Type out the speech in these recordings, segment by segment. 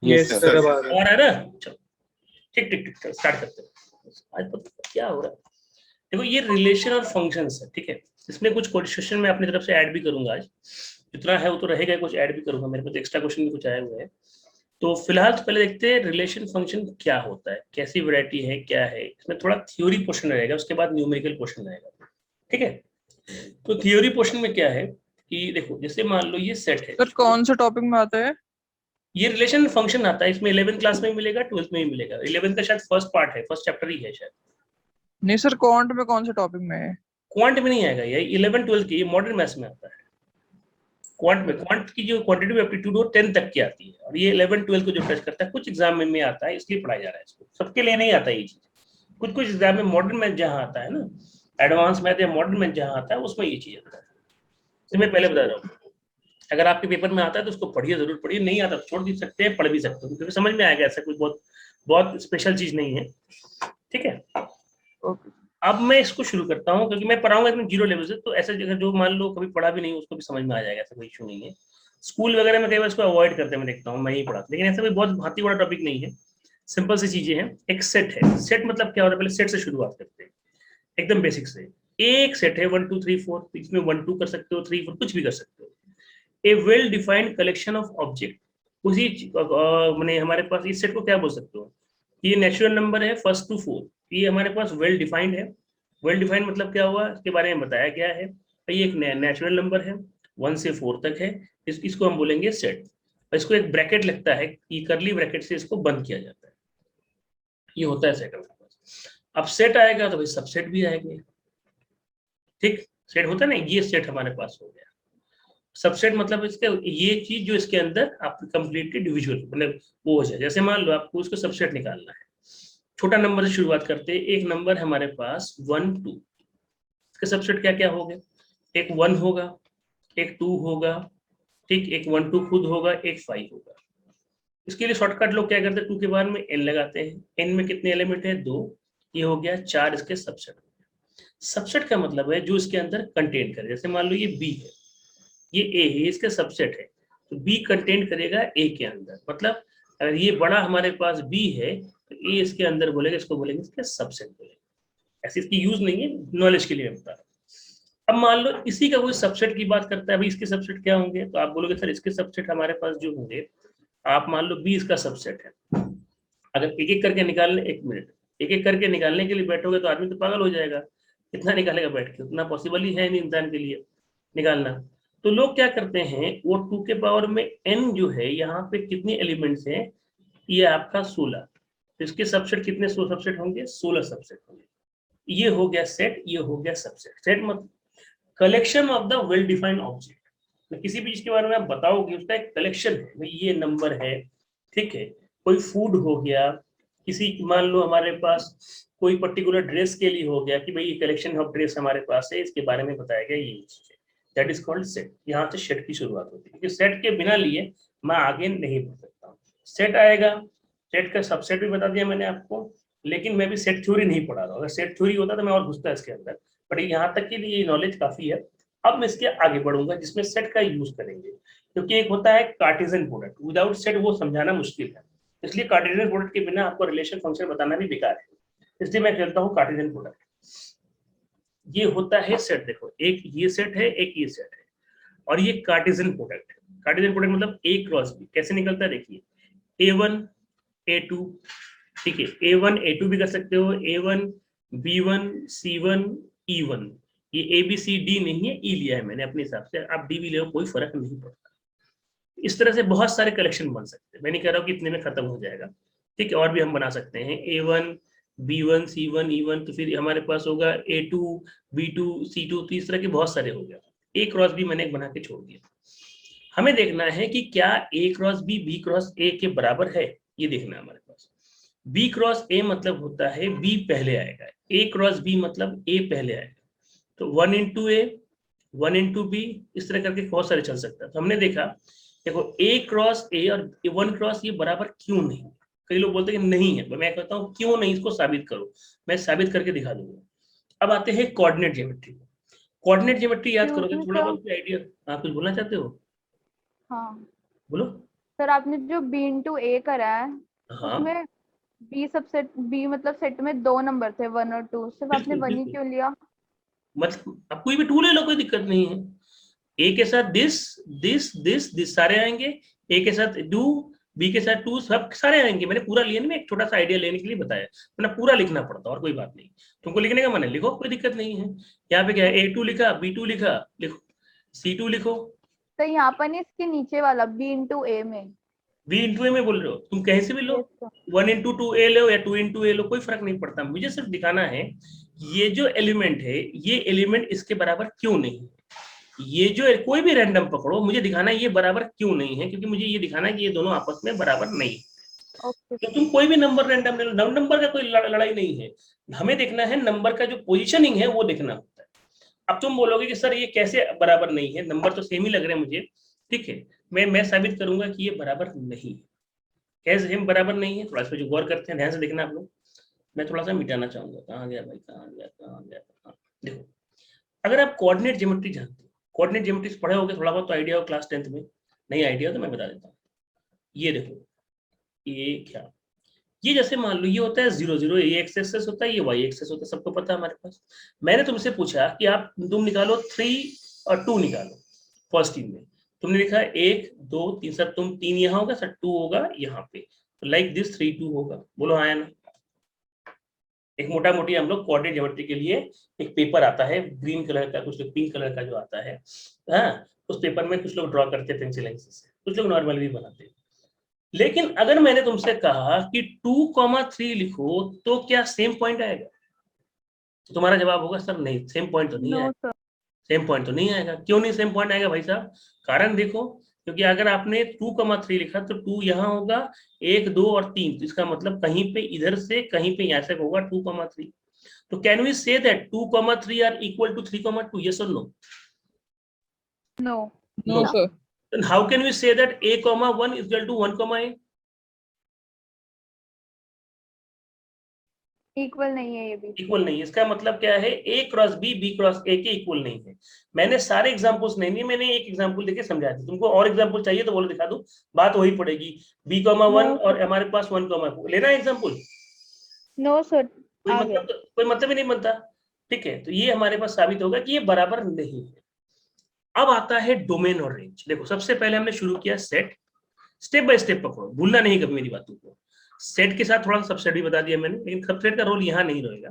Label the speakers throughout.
Speaker 1: Yes sir.
Speaker 2: और है ना, चलो ठीक ठीक ठीक स्टार्ट करते हैं। आज पता क्या हो रहा है, देखो ये रिलेशन और फंक्शंस है, ठीक है। इसमें कुछ क्वेश्चन मैं अपनी तरफ से ऐड भी करूंगा आज, जितना है वो तो रहेगा, कुछ ऐड भी करूंगा, मेरे पास एक्स्ट्रा क्वेश्चन भी कुछ आए हुए हैं। तो फिलहाल तो पहले देखते हैं रिलेशन फंक्शन क्या होता है, कैसी वैरायटी है, क्या है। इसमें थोड़ा थ्योरी पोर्शन रहेगा, उसके बाद न्यूमेरिकल पोर्शन रहेगा, ठीक है। तो थ्योरी पोर्शन में क्या है कि देखो, जैसे मान लो ये सेट है,
Speaker 1: सर कौन सा टॉपिक में आता है?
Speaker 2: ये रिलेशन फंक्शन आता है, इसमें 11th क्लास में मिलेगा, 12th में भी मिलेगा। 11th का शायद फर्स्ट पार्ट है, फर्स्ट चैप्टर ही है शायद।
Speaker 1: नहीं सर, क्वांट में कौन सा टॉपिक में है?
Speaker 2: क्वांट में नहीं आएगा, ये 11 12 की, ये मॉडर्न मैथ्स में आता है। क्वांट में, क्वांट की जो क्वांटिटेटिव एप्टीट्यूड वो 10 तक की आती है, और ये 11 12 को जो टच करता है, कुछ एग्जाम में आता है, इसलिए पढ़ाया जा रहा है इसको। सबके लिए नहीं आता ये चीज, कुछ कुछ एग्जाम में मॉडर्न मैथ जहाँ आता है ना, एडवांस मैथ या मॉडर्न मैथ जहाँ आता है, उसमें ये चीज आता है। तो मैं पहले बता रहा हूँ, अगर आपके पेपर में आता है तो उसको पढ़िए, जरूर पढ़िए, नहीं आता तो छोड़ भी सकते हैं, पढ़ भी सकते हो, क्योंकि समझ में आएगा, ऐसा कुछ बहुत बहुत स्पेशल चीज नहीं है, ठीक है।
Speaker 1: ओके।
Speaker 2: अब मैं इसको शुरू करता हूँ, क्योंकि मैं पढ़ाऊंगा एकदम जीरो लेवल से, तो ऐसे जगह जो मान लो कभी पढ़ा भी नहीं उसको भी समझ में आ जाएगा, ऐसा कोई इशू नहीं है। स्कूल वगैरह में कई बार इसको अवॉइड करते हैं, मैं देखता हूँ, मैं ही पढ़ाता, लेकिन ऐसा कोई बहुत भाती बड़ा टॉपिक नहीं है, सिंपल सी चीजें हैं। एक सेट है, सेट मतलब क्या होता है, पहले सेट से शुरुआत करते हैं, एकदम बेसिक से। एक सेट है 1 2 3 4, इसमें 1 2 कर सकते हो, 3 4 कुछ भी कर सकते हो। A well defined collection of object, उसी मैंने हमारे पास इस सेट को क्या बोल सकते हो, ये नेचुरल नंबर है 1 to 4, ये हमारे पास वेल डिफाइंड है। वेल डिफाइंड मतलब क्या हुआ, इसके बारे में बताया गया है, ये एक नेचुरल नंबर है, 1 से 4 तक है, इसको हम बोलेंगे सेट। इसको एक ब्रैकेट लगता है कि करली ब्रैकेट से इसको बंद किया जाता है, ये होता है सेट हमारे पास। अब सेट आएगा तो भाई सबसेट भी आएंगे, ठीक। सेट होता है ना, ये सेट हमारे पास हो गया। सबसेट मतलब इसके ये चीज जो इसके अंदर आप कंप्लीटली डिविजुअल मतलब वो हो जाए। जैसे मान लो आपको उसको सबसेट निकालना है, छोटा नंबर से शुरुआत करते हैं। एक नंबर हमारे पास 1 2, इसका सबसेट क्या क्या होगा, एक 1 होगा, एक 2 होगा, ठीक, एक 1 2 खुद होगा, एक 5 होगा। इसके लिए शॉर्टकट लोग क्या करते हैं, 2 के बाद में n लगाते हैं। n में कितने एलिमेंट है, 2, ये हो गया 4 इसके सबसेट। सबसेट का मतलब है जो इसके अंदर कंटेन करे। जैसे मान लो ये b है, ये a है, इसका सबसेट है, तो b कंटेन करेगा a के अंदर। मतलब अगर ये बड़ा हमारे पास b है तो a इसके अंदर बोलेगा, इसको बोलेंगे इसके सबसेट बोलेंगे। ऐसे इसकी यूज नहीं है, नॉलेज के लिए मैं बता रहा हूँ। अब मान लो इसी का कोई सबसेट की बात करता है, भाई इसके सबसेट क्या होंगे, तो आप बोलोगे सर इसके सबसेट हमारे पास जो होंगे, आप मान लो b इसका सबसेट है। अगर एक एक करके निकालने, एक मिनट, एक एक करके निकालने के लिए बैठोगे तो आदमी तो पागल हो जाएगा, कितना निकालेगा बैठ के, उतना पॉसिबल ही है नहीं इंसान के लिए निकालना। तो लोग क्या करते हैं, वो 2 के पावर में n जो है, यहाँ पे कितने एलिमेंट्स हैं, ये आपका 16, तो इसके सबसेट कितने सबसेट होंगे, 16 सबसेट होंगे। ये हो गया सेट, ये हो गया सबसेट। सेट मतलब collection of the well defined object, किसी भी चीज के बारे में आप बताओगे उसका एक कलेक्शन है, भाई ये नंबर है, ठीक है। कोई फूड हो गया, किसी मान लो हमारे पास कोई पर्टिकुलर ड्रेस के लिए हो गया कि भाई ये कलेक्शन ऑफ ड्रेस हमारे पास है, इसके बारे में बताया गया, ये दैट इज कॉल्ड सेट। यहाँ से सेट की शुरुआत होती है, क्योंकि सेट के बिना लिए मैं आगे नहीं बढ़ सकता हूँ। सेट आएगा, सेट का सबसेट भी बता दिया मैंने आपको, लेकिन मैं भी सेट थ्योरी नहीं पढ़ा रहा हूँ। अगर सेट थ्योरी होता तो मैं और घुसता इसके अंदर, बट यहाँ तक के लिए नॉलेज काफी है। अब मैं इसके आगे बढ़ूंगा जिसमें सेट का यूज करेंगे, क्योंकि एक होता है कार्टेशियन प्रोडक्ट, विदाउट सेट वो समझाना मुश्किल है, इसलिए कार्टेशियन प्रोडक्ट के बिना आपको रिलेशन फंक्शन बताना भी बेकार है, इसलिए मैं चलता हूँ कार्टेशियन प्रोडक्ट। ये होता है सेट, देखो एक ये सेट है, एक ये सेट है, और ये कार्टेशियन प्रोडक्ट है। कार्टेशियन प्रोडक्ट मतलब a क्रॉस b कैसे निकलता है, देखिए a1 a2, ठीक है, a1 a2 भी कर सकते हो, a1 b1 c1 e1, ये ए बी सी डी नहीं है, ई लिया है मैंने अपने हिसाब से, आप डी भी ले, कोई फर्क नहीं पड़ता। इस तरह से बहुत सारे कलेक्शन बन सकते हैं, मैं नहीं कह रहा हूँ कि इतने में खत्म हो जाएगा, ठीक है, और भी हम बना सकते हैं a1 b1 c1 e1, तो फिर हमारे पास होगा a2 b2 c2, तो इस तरह के बहुत सारे हो गया। a क्रॉस बी मैंने एक बना के छोड़ दिया। हमें देखना है कि क्या a cross b cross a के बराबर है, ये देखना है हमारे पास। b क्रॉस ए मतलब होता है b पहले आएगा, a क्रॉस बी मतलब a पहले आएगा, तो 1 इंटू ए 1 इंटू बी, इस तरह करके बहुत सारे चल सकता है। तो हमने देखा, देखो a क्रॉस ए और 1 क्रॉस ये बराबर क्यों नहीं, कई लोग बोलते हैं कि नहीं है, मैं कहता हूँ क्यों नहीं, इसको साबित करो, मैं साबित करके दिखा दूंगा। अब आते हैं कोऑर्डिनेट ज्योमेट्री। कोऑर्डिनेट ज्योमेट्री याद करोगे थोड़ा बहुत आइडिया, आप कुछ बोलना चाहते हो?
Speaker 3: हाँ
Speaker 2: बोलो।
Speaker 3: सर आपने जो बी इंटू ए करा है
Speaker 2: हाँ
Speaker 3: उसमें बी सबसेट, बी मतलब सेट में 2 नंबर थे 1 और 2, सिर्फ आपने
Speaker 2: बिल्कुल
Speaker 3: 1 ही
Speaker 2: बिल्कुल,
Speaker 3: क्यों लिया?
Speaker 2: मतलब आप कोई भी टू ले लो, कोई दिक्कत नहीं है। ए के साथ दिस दिस दिस दिस सारे आएंगे, ए के साथ डू, बी के साथ टू, सब सारे आएंगे। मैंने पूरा लिया ना, मैं एक छोटा सा आइडिया लेने के लिए बताया, वरना पूरा लिखना पड़ता और कोई बात नहीं। तुमको लिखने का मन है लिखो, कोई दिक्कत नहीं है। यहाँ पे क्या है, A2 लिखा, B2 लिखा, लिखो, C2 लिखो।
Speaker 3: तो यहाँ पर नहीं, इसके नीचे वाला बी इंटू ए में।
Speaker 2: बी इंटू ए में बोल रहे हो, तुम कहीं से भी लो,
Speaker 3: Yes, sir.
Speaker 2: 1 into 2A लो या 2 into A लो, कोई फर्क नहीं पड़ता। मुझे सिर्फ दिखाना है ये जो एलिमेंट है, ये एलिमेंट इसके बराबर क्यों नहीं है। ये जो कोई भी रैंडम पकड़ो, मुझे दिखाना है ये बराबर क्यों नहीं है, क्योंकि मुझे ये दिखाना है कि ये दोनों आपस में बराबर नहीं है।
Speaker 3: Okay.
Speaker 2: तो तुम कोई भी नंबर रैंडम ले लो, नंबर का कोई लड़ाई नहीं है। हमें देखना है नंबर का जो पोजीशनिंग है वो देखना होता है। अब तुम बोलोगे कि सर ये कैसे बराबर नहीं है, नंबर तो सेम ही लग रहे हैं मुझे। ठीक है, मैं साबित करूंगा कि ये बराबर नहीं है। कैसे हम बराबर नहीं है, थोड़ा इस पर जो गौर करते हैं, ध्यान से देखना आप लोग। मैं थोड़ा सा मिटाना चाहूंगा, कहाँ गया भाई, कहाँ गया। देखो, अगर आप कोऑर्डिनेट ज्योमेट्री जानते हो, कोऑर्डिनेट ज्योमेट्री पढ़े होगे थोड़ा बहुत तो आइडिया हो क्लास 10th में, नहीं आइडिया तो मैं बता देता हूँ। ये देखो, ये क्या, ये जैसे मान लो ये होता है 0 0, ये एक्स एक्सेस होता है, ये वाई एक्सेस होता है, सबको पता है हमारे पास। मैंने तुमसे पूछा कि आप तुम निकालो 3 और 2 निकालो पॉजिटिव में। तुमने लिखा 1 2 3, सर तुम 3 यहाँ होगा, सर 2 होगा यहाँ पे, लाइक दिस 3 2 होगा। बोलो हाँ या ना। एक मोटा मोटी हम लोग कोऑर्डिनेट ज्योमेट्री के लिए एक पेपर आता है ग्रीन कलर का, कुछ लोग पिंक कलर का जो आता है, हाँ, उस पेपर में कुछ लोग ड्रॉ करते हैं पेंसिल लाइन से, कुछ लोग नॉर्मल भी बनाते हैं। लेकिन अगर मैंने तुमसे कहा कि 2,3 लिखो तो क्या सेम पॉइंट आएगा? तो तुम्हारा जवाब होगा सर नहीं, सेम पॉइंट तो नहीं
Speaker 3: No,
Speaker 2: आएगा।
Speaker 3: sir.
Speaker 2: सेम पॉइंट तो नहीं आएगा। क्यों नहीं सेम पॉइंट आएगा भाई साहब? कारण देखो, क्योंकि अगर आपने 2,3 लिखा तो 2 यहाँ होगा, 1 2 और 3, तो इसका मतलब कहीं पे इधर से कहीं पे यहाँ से होगा 2,3। तो can we say that 2,3 are equal to 3,2? Yes और no?
Speaker 3: No.
Speaker 1: No, sir.
Speaker 2: Then how can we say that A,1 is equal to 1,A?
Speaker 3: Equal नहीं है ये भी।
Speaker 2: इक्वल नहीं है, इसका मतलब क्या है, A cross B B cross A के इक्वल नहीं है। मैंने सारे एग्जांपल्स नहीं लिए, मैंने एक एग्जांपल देके समझाया था। तुमको और एग्जांपल चाहिए तो बोलो दिखा दूं, बात वही पड़ेगी। B,1 और हमारे पास 1,4 लेना एग्जांपल।
Speaker 3: नो सर,
Speaker 2: कोई
Speaker 3: आ
Speaker 2: मतलब
Speaker 3: गया।
Speaker 2: कोई मतलब ही नहीं बनता। ठीक है, तो ये हमारे पास साबित होगा कि ये बराबर नहीं है। अब आता है डोमेन और रेंज। देखो, सबसे पहले हमने शुरू किया सेट, स्टेप बाय स्टेप पकड़ो, भूलना नहीं कभी मेरी बातों को। सेट के साथ थोड़ा सा सबसेट भी बता दिया मैंने, लेकिन सबसेट का रोल यहाँ नहीं रहेगा।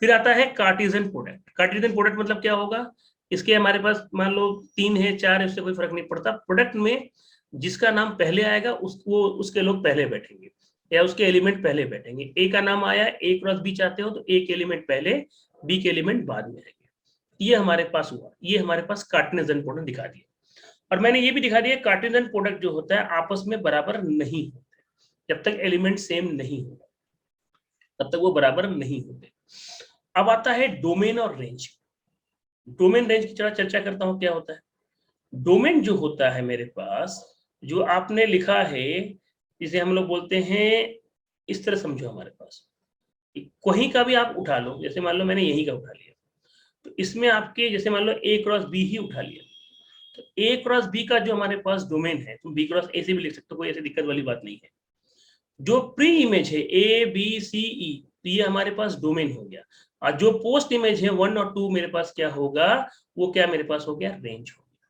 Speaker 2: फिर आता है कार्टेशियन प्रोडक्ट। कार्टेशियन प्रोडक्ट मतलब क्या होगा, इसके हमारे पास मान लो 3 है 4 है, उससे कोई फर्क नहीं पड़ता। प्रोडक्ट में जिसका नाम पहले आएगा उसको उसके लोग पहले बैठेंगे, या उसके एलिमेंट पहले बैठेंगे। ए का नाम आया, ए क्रॉस बी चाहते हो तो ए के एलिमेंट पहले, बी के एलिमेंट बाद में आएंगे। ये हमारे पास हुआ, ये हमारे पास कार्टेशियन प्रोडक्ट दिखा दिया। और मैंने ये भी दिखा दिया कार्टेशियन प्रोडक्ट जो होता है आपस में बराबर नहीं होते। जब तक एलिमेंट सेम नहीं होगा तब तक वो बराबर नहीं होते। अब आता है डोमेन और रेंज। डोमेन रेंज की थोड़ा चर्चा करता हूं, क्या होता है। डोमेन जो होता है मेरे पास, जो आपने लिखा है, जिसे हम लोग बोलते हैं, इस तरह समझो, हमारे पास कहीं का भी आप उठा लो, जैसे मान लो मैंने यही का उठा लिया, तो इसमें आपके जैसे मान लो ए क्रॉस बी ही उठा लिया, तो ए क्रॉस बी का जो हमारे पास डोमेन है, तुम बी क्रॉस ए से भी लिख सकते हो, कोई ऐसी दिक्कत वाली बात नहीं है। जो प्री इमेज है ए बी सी ई, तो ये हमारे पास डोमेन हो गया। और जो पोस्ट इमेज है 1 और 2 मेरे पास क्या होगा, वो क्या मेरे पास हो गया, रेंज हो गया।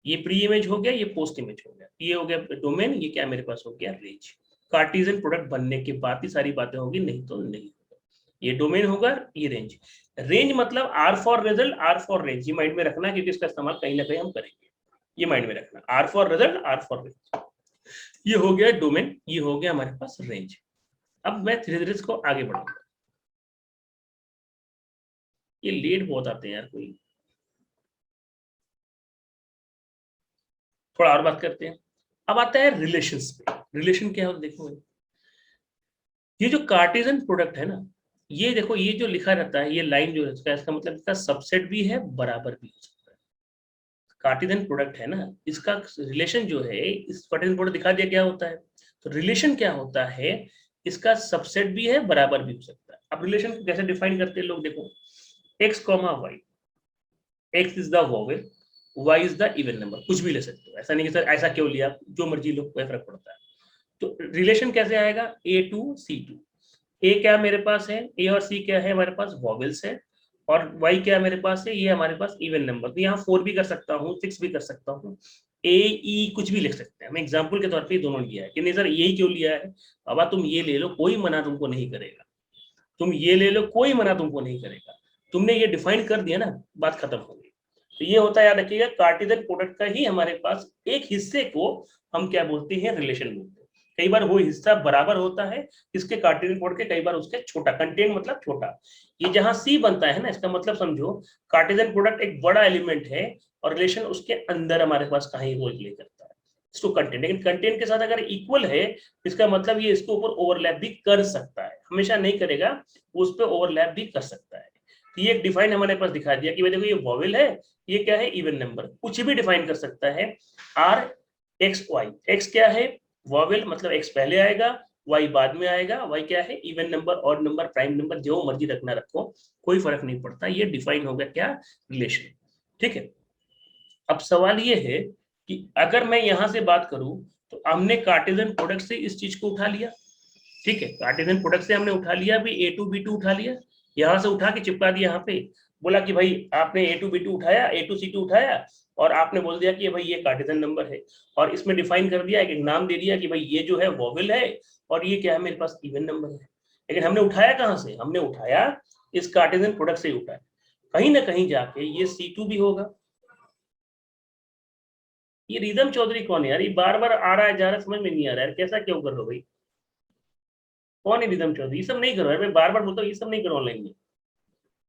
Speaker 2: ये प्री इमेज हो गया, ये पोस्ट इमेज हो गया, ये हो गया डोमेन, ये क्या मेरे पास हो गया, रेंज। कार्टेशियन प्रोडक्ट बनने के बाद ही सारी बातें होगी, नहीं तो नहीं होगा। ये डोमेन होगा, ये रेंज। रेंज मतलब R for result, R for range, ये माइंड में रखना, क्योंकि इसका इस्तेमाल कहीं ना कहीं हम करेंगे। ये माइंड में रखना, R for result, R for range. ये हो गया डोमेन, ये हो गया हमारे पास रेंज। अब मैं धीरे धीरे इसको आगे बढ़ाऊंगा। ये लेट बहुत आते हैं यार, कोई थोड़ा और बात करते हैं। अब आता है रिलेशंस पे। रिलेशन क्या होता है देखो, ये जो कार्टेशियन प्रोडक्ट है ना, ये देखो, ये जो लिखा रहता है, ये लाइन जो है इसका मतलब इसका सबसेट भी है, बराबर भी हो सकता है। कार्टेशियन प्रोडक्ट है ना, इसका रिलेशन जो है, इस कार्टेशियन प्रोडक्ट दिखा दिया क्या होता है। तो रिलेशन क्या होता है, इसका सबसेट भी है, बराबर भी हो सकता है। अब रिलेशन को कैसे डिफाइन करते हैं लोग, देखो, x, y, x is the vowel, y is the even number, कुछ भी ले सकते हो, ऐसा नहीं कि सर ऐसा क्यों लिया, जो मर्जी लो, कोई फर्क पड़ता है। तो रिलेशन कैसे आएगा, A2 C2, ए क्या मेरे पास है, ए और सी क्या है हमारे पास वॉवेल्स है, और वाई क्या मेरे पास है, ये हमारे पास इवन नंबर। तो यहाँ 4 भी कर सकता हूँ, 6 भी कर सकता हूँ, ए ई कुछ भी लिख सकते हैं। मैं एग्जाम्पल के तौर पे दोनों लिया है कि नहीं सर यही क्यों लिया है, बाबा तुम ये ले लो, कोई मना तुमको नहीं करेगा, तुम ये ले लो, कोई मना तुमको नहीं करेगा, तुमने ये डिफाइन कर दिया ना, बात खत्म हो गई। तो ये होता है, याद रखिएगा, कार्टेशियन प्रोडक्ट का ही हमारे पास एक हिस्से को हम क्या बोलते हैं, रिलेशन बोलते हैं। कई बार वो हिस्सा बराबर होता है इसके कार्टेशियन प्रोडक्ट के, कई बार उसके छोटा, कंटेंट मतलब छोटा। ये जहां सी बनता है ना, इसका मतलब समझो कार्टेशियन प्रोडक्ट एक बड़ा एलिमेंट है और रिलेशन उसके अंदर हमारे पास कहीं रोल प्ले करता है, इसको कंटेंट। लेकिन कंटेंट के साथ अगर इक्वल है, इसका मतलब ये इसके ऊपर ओवरलैप भी कर सकता है, हमेशा नहीं करेगा, वो उस पर ओवरलैप भी कर सकता है। तो ये एक डिफाइन हमारे पास दिखा दिया कि भाई देखो ये वॉवेल है, ये क्या है, इवन नंबर, कुछ भी डिफाइन कर सकता है। आर एक्स वाई, एक्स क्या है, वॉवेल मतलब एक्स पहले आएगा, वाई बाद में आएगा, वाई क्या है, even number, odd number, prime number, जो मर्जी रखना रखो, कोई फर्क नहीं पड़ता। ये डिफाइन हो गया क्या, रिलेशन। ठीक है, अब सवाल ये है कि अगर मैं यहां से बात करूं तो हमने कार्टेशियन प्रोडक्ट से इस चीज को उठा लिया, ठीक है, कार्टेशियन प्रोडक्ट से हमने उठा लिया, भी A2 B2 उठा लिया, यहां से उठा के चिपका दिया यहाँ पे, बोला कि भाई आपने A2 B2 उठाया, A2 C2 उठाया, और आपने बोल दिया कि भाई ये कार्टेशियन नंबर है, और इसमें डिफाइन कर दिया, एक नाम दे दिया कि भाई ये जो है वॉवेल है और ये क्या है मेरे पास इवन नंबर है। लेकिन हमने उठाया कहाँ से, हमने उठाया इस कार्टेशियन प्रोडक्ट से उठाया, कहीं ना कहीं जाके ये C2 भी होगा। ये रिदम चौधरी कौन है यार, ये बार बार आ रहा है जा रहा है, समझ में नहीं आ रहा है, कैसा क्यों कर रहे हो भाई, कौन है रिदम चौधरी, ये सब नहीं करो यार, मैं बार बार बोलता हूँ ये सब नहीं करो ऑनलाइन में,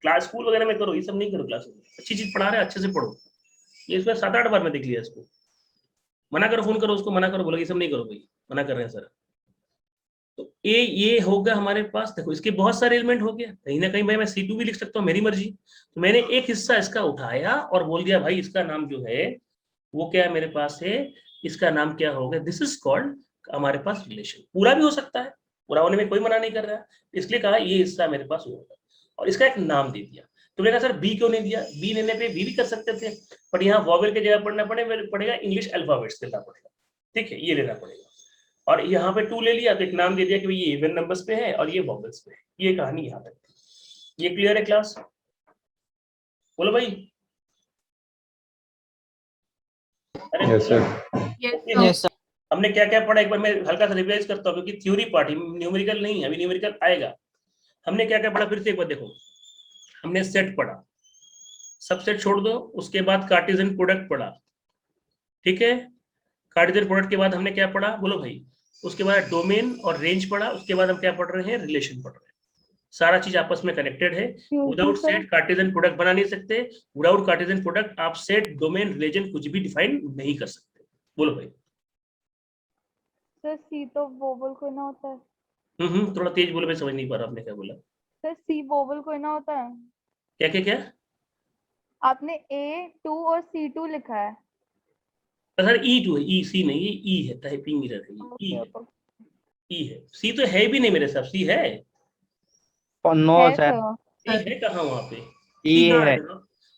Speaker 2: क्लास स्कूल वगैरह में करो, ये सब नहीं करो क्लास में, अच्छी चीज पढ़ा रहे हैं अच्छे से पढ़ो। ये इसमें 7-8 बार मैं देख लिया इसको, मना करो, फोन करो उसको, मना करो, बोलो ये सब नहीं करो भाई, मना कर रहे हैं सर। तो ये होगा हमारे पास, देखो इसके बहुत सारे एलिमेंट हो गया, कहीं ना कहीं भाई मैं C2 भी लिख सकता हूँ, मेरी मर्जी। तो मैंने एक हिस्सा इसका उठाया और बोल दिया भाई इसका नाम जो है वो क्या है मेरे पास है, इसका नाम क्या होगा, दिस इज कॉल्ड हमारे पास रिलेशन। पूरा भी हो सकता है, पूरा होने में कोई मना नहीं कर रहा है, इसलिए कहा ये हिस्सा मेरे पास होगा, और इसका एक नाम दे दिया। तुमने कहा सर बी क्यों नहीं दिया, बी लेने पे बी भी कर सकते थे, पर यहाँ वॉवेल की जगह पढ़ना पड़ेगा इंग्लिश अल्फाबेट्स लेना पड़ेगा, ठीक है, ये लेना पड़ेगा। और यहाँ पे 2 ले लिया तो एक नाम दे दिया कि ये इवन नंबर्स पे है और ये वॉवेल्स पे है। ये कहानी यहाँ तक थी, ये क्लियर है क्लास, बोलो भाई। अरे
Speaker 4: यस सर।
Speaker 3: Yes sir.
Speaker 2: हमने क्या क्या पढ़ा, एक बार मैं हल्का सा रिवाइज करता हूँ क्योंकि थ्योरी पार्ट, न्यूमेरिकल नहीं, अभी न्यूमेरिकल आएगा। हमने क्या क्या पढ़ा फिर से एक बार देखो, हमने सेट पढ़ा, सबसेट छोड़ दो, उसके बाद कार्टेशियन प्रोडक्ट पढ़ा, ठीक है, कार्टेशियन प्रोडक्ट के बाद हमने क्या पढ़ा बोलो भाई, उसके बाद डोमेन और रेंज पढ़ा, उसके बाद हम क्या पढ़ रहे हैं, रिलेशन पढ़ रहे हैं। सारा चीज आपस में कनेक्टेड है, विदाउट सेट कार्टेशियन प्रोडक्ट बना नहीं सकते, विदाउट कार्टेशियन प्रोडक्ट आप सेट डोमेन रिलेशन कुछ भी डिफाइन नहीं कर सकते। बोलो भाई।
Speaker 3: सर सी तो वोवल कोई ना होता है।
Speaker 2: थोड़ा तेज बोलो, मैं समझ नहीं पा रहा आपने क्या बोला।
Speaker 3: सर सी वोवल कोई ना होता है।
Speaker 2: क्या क्या क्या,
Speaker 3: आपने A2 और C2 लिखा है।
Speaker 2: सर E2 है, E C नहीं, ये E है, टाइपिंग एरर है, E है, E है, C तो है भी नहीं मेरे साथ, C है,
Speaker 4: नो
Speaker 3: है
Speaker 4: सर,
Speaker 2: E है कहाँ वहाँ पे,
Speaker 4: ई
Speaker 2: C कहाँ
Speaker 4: है,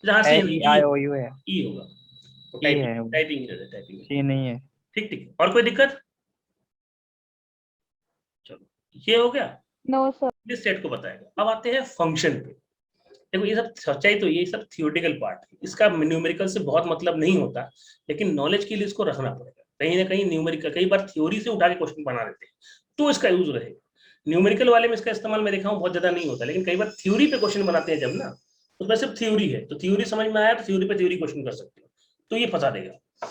Speaker 2: जहाँ C
Speaker 4: E I O U है,
Speaker 2: E होगा, तो
Speaker 4: ई है,
Speaker 2: टाइपिंग एरर है, टाइपिंग
Speaker 4: सी नहीं है।
Speaker 2: ठीक ठीक। और कोई दिक्कत, चलो ये हो गया,
Speaker 3: नो सर।
Speaker 2: इस सेट को बताएगा। अब आते हैं फंक्शन पे। देखो ये सब सच्चाई, तो ये सब थियोरेटिकल पार्ट है, इसका न्यूमेरिकल से बहुत मतलब नहीं होता, लेकिन नॉलेज के लिए इसको रखना पड़ेगा। कहीं ना कहीं न्यूमेरिकल कई बार थ्योरी से उठा के क्वेश्चन बना देते हैं, तो इसका यूज रहेगा। न्यूमेरिकल वाले में इसका इस्तेमाल मैं देखा हूँ बहुत ज्यादा नहीं होता, लेकिन कई बार थ्योरी पे क्वेश्चन बनाते हैं जब ना, उसमें सिर्फ थ्योरी है, तो थ्योरी समझ में आया तो थ्योरी पे थ्योरी क्वेश्चन कर सकते हो, तो ये फंसा देगा।